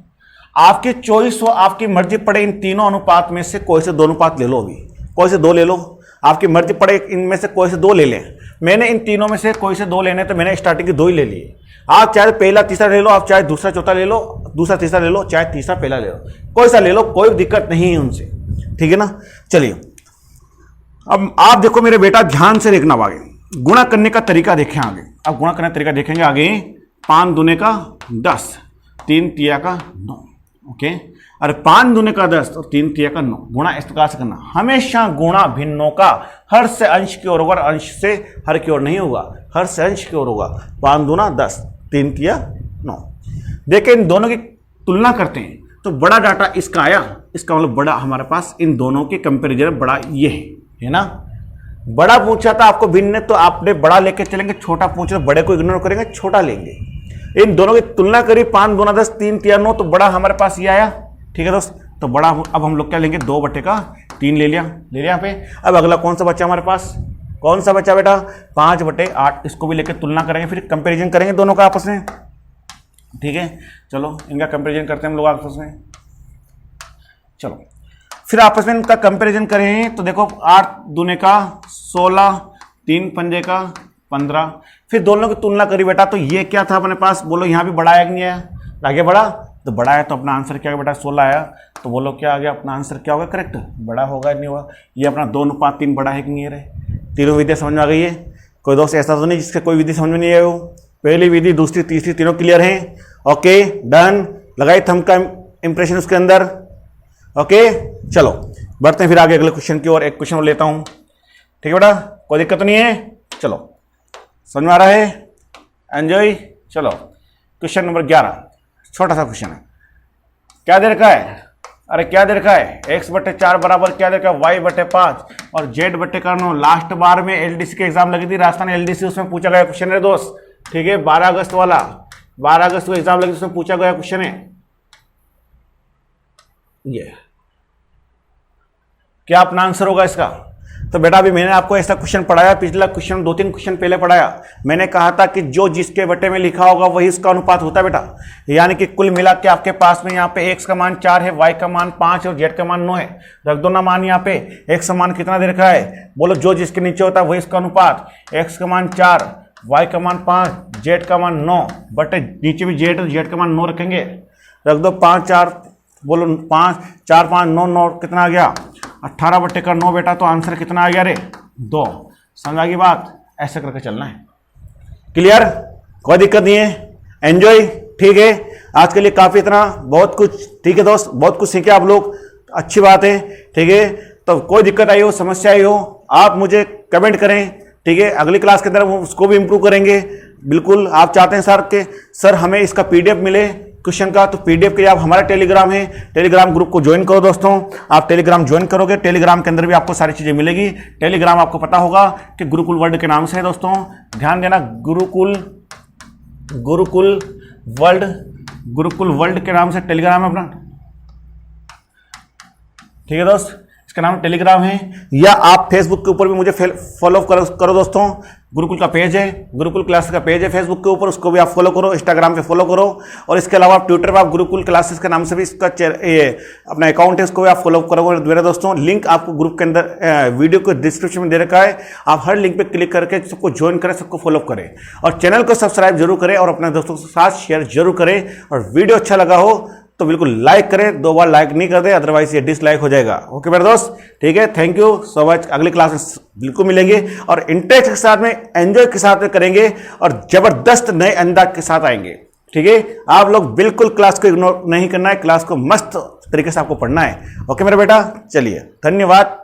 S1: आपकी चॉइस हो, आपकी मर्जी पड़े, इन तीनों अनुपात में से कोई से 2 अनुपात ले लो, अभी कोई से 2 ले लो, आपकी मर्जी पड़े, इनमें से कोई से 2 ले लें। मैंने इन तीनों में से कोई से 2 लेने, तो मैंने स्टार्टिंग के 2 ही ले लिए। आप चाहे पहला तीसरा ले लो, आप चाहे दूसरा चौथा ले लो, दूसरा तीसरा ले लो, चाहे तीसरा पहला ले लो, कोई सा ले लो, कोई दिक्कत नहीं है उनसे, ठीक है ना। चलिए अब आप देखो मेरे बेटा, ध्यान से देखना, आगे गुणा करने का तरीका देखें आगे। अब गुणा करने का तरीका देखेंगे आगे, 5 दूने का 10, 3 तिया का 9, ओके। अरे 5 दूने का 10 और 3 तिया का 9 गुणा इस प्रकार से करना। हमेशा गुणा भिन्नों का हर से अंश की ओर होगा, अंश से हर की ओर नहीं होगा, हर से अंश की ओर होगा। 5 दूना 10, 3 तिया 9। देखिए इन दोनों की तुलना करते हैं तो बड़ा डाटा इसका आया, इसका मतलब बड़ा हमारे पास इन दोनों के कंपेरिजन बड़ा ये है ना। बड़ा पूछा था आपको भिन्न, तो आपने बड़ा लेके चलेंगे, छोटा पूछा तो बड़े को इग्नोर करेंगे, छोटा लेंगे। इन दोनों की तुलना करी, 5 दूना 10, 3 तिया 9, तो बड़ा हमारे पास ये आया। ठीक है दोस्त, तो बड़ा अब हम लोग क्या लेंगे, 2/3 ले लिया यहाँ पे। अब अगला कौन सा बच्चा हमारे पास, कौन सा बच्चा बेटा, 5/8। इसको भी लेकर तुलना करेंगे, फिर कंपेरिजन करेंगे दोनों का आपस में। ठीक है, चलो इनका कंपेरिजन करते हैं हम लोग आपस में। चलो फिर आपस में इनका कंपेरिजन करें तो देखो 8 दूने का 16, 3 पंजे का 15। फिर दोनों की तुलना करी बेटा, तो ये क्या था अपने पास, बोलो यहाँ भी बड़ा आया कि नहीं आया, आगे बड़ा, तो बड़ा है तो अपना आंसर क्या बेटा 16 आया। तो बोलो क्या आ गया, अपना आंसर क्या होगा, करेक्ट, बड़ा होगा नहीं होगा। ये अपना 2:3 बड़ा है कि नहीं रहे। तीनों विधि समझ में आ गई है। कोई दोस्त ऐसा तो नहीं जिसके कोई विधि समझ में नहीं आए हो। पहली विधि, दूसरी, तीसरी, तीनों क्लियर हैं। ओके डन, लगाई थंब का इंप्रेशन उसके अंदर। ओके चलो बढ़ते हैं फिर आगे अगले क्वेश्चन की ओर। एक क्वेश्चन और लेता हूँ, ठीक है बेटा, कोई दिक्कत तो नहीं है। चलो समझ में आ रहा है, एंजॉय। चलो क्वेश्चन नंबर 11, छोटा सा क्वेश्चन है। क्या दे रखा है, अरे क्या दे रखा है, x/4 बराबर क्या दे रखा है, y/5 और z/9। लास्ट बार में एलडीसी के एग्जाम लगी थी, राजस्थान एलडीसी, उसमें पूछा गया क्वेश्चन है दोस्त। ठीक है, 12 अगस्त वाला, 12 अगस्त को एग्जाम लगी, उसमें पूछा गया क्वेश्चन है ये। क्या अपना आंसर होगा इसका। तो बेटा अभी मैंने आपको ऐसा क्वेश्चन पढ़ाया, पिछला क्वेश्चन 2-3 क्वेश्चन पहले पढ़ाया। मैंने कहा था कि जो जिसके बटे में लिखा होगा वही इसका अनुपात होता है बेटा। यानी कि कुल मिला के आपके पास में यहाँ पे x का मान 4 है, y का मान 5 और z का मान 9 है। रख दो ना मान यहाँ पे। x का मान कितना दे रखा है, बोलो जो जिसके नीचे होता है वही इसका अनुपात। x का मान 4, y का मान 5, z का मान 9, बटे नीचे भी z, z का मान 9 रखेंगे। रख दो 5 4, बोलो 5 4 5 9 9 कितना आ गया, 18/9 बेटा। तो आंसर कितना आ गया रे, 2। समझ आ गई बात, ऐसे करके चलना है। क्लियर, कोई दिक्कत नहीं है, एंजॉय। ठीक है, आज के लिए काफी इतना, बहुत कुछ। ठीक है दोस्त, बहुत कुछ सीखे आप लोग, अच्छी बात है। ठीक है, तो कोई दिक्कत आई हो, समस्या आई हो, आप मुझे कमेंट करें। ठीक है, अगली क्लास के अंदर उसको भी इंप्रूव करेंगे। बिल्कुल आप चाहते हैं सर हमें इसका पीडीएफ मिले क्वेश्चन का, तो पीडीएफ के लिए आप हमारा टेलीग्राम है, टेलीग्राम ग्रुप को ज्वाइन करो दोस्तों। आप टेलीग्राम ज्वाइन करोगे, टेलीग्राम के अंदर भी आपको सारी चीजें मिलेगी। टेलीग्राम आपको पता होगा कि गुरुकुल वर्ल्ड के नाम से है दोस्तों, ध्यान देना, गुरुकुल वर्ल्ड के नाम से टेलीग्राम है अपना। ठीक है दोस्त, इसका नाम टेलीग्राम है। या आप फेसबुक के ऊपर भी मुझे फॉलो करो दोस्तों। गुरुकुल का पेज है, गुरुकुल क्लासेस का पेज है फेसबुक के ऊपर, उसको भी आप फॉलो करो। इंस्टाग्राम पे फॉलो करो, और इसके अलावा आप ट्विटर पर आप गुरुकुल क्लासेस के नाम से भी इसका अपना अकाउंट है, उसको भी आप फॉलो करोगे मेरे दोस्तों। लिंक आपको ग्रुप के अंदर वीडियो को डिस्क्रिप्शन में दे रखा है। आप हर लिंक पे क्लिक करके सबको ज्वाइन करें, सबको फॉलो करें, और चैनल को सब्सक्राइब जरूर करें, और अपने दोस्तों के साथ शेयर जरूर करें। और वीडियो अच्छा लगा हो तो बिल्कुल लाइक करें, 2 बार लाइक नहीं कर दे, अदरवाइज ये डिसलाइक हो जाएगा। ओके मेरे दोस्त, ठीक है, थैंक यू सो मच। अगली क्लास में बिल्कुल मिलेंगे, और इंटरेस्ट के साथ में, एंजॉय के साथ में करेंगे, और जबरदस्त नए अंदाज के साथ आएंगे। ठीक है, आप लोग बिल्कुल क्लास को इग्नोर नहीं करना है, क्लास को मस्त तरीके से आपको पढ़ना है। ओके मेरा बेटा, चलिए धन्यवाद।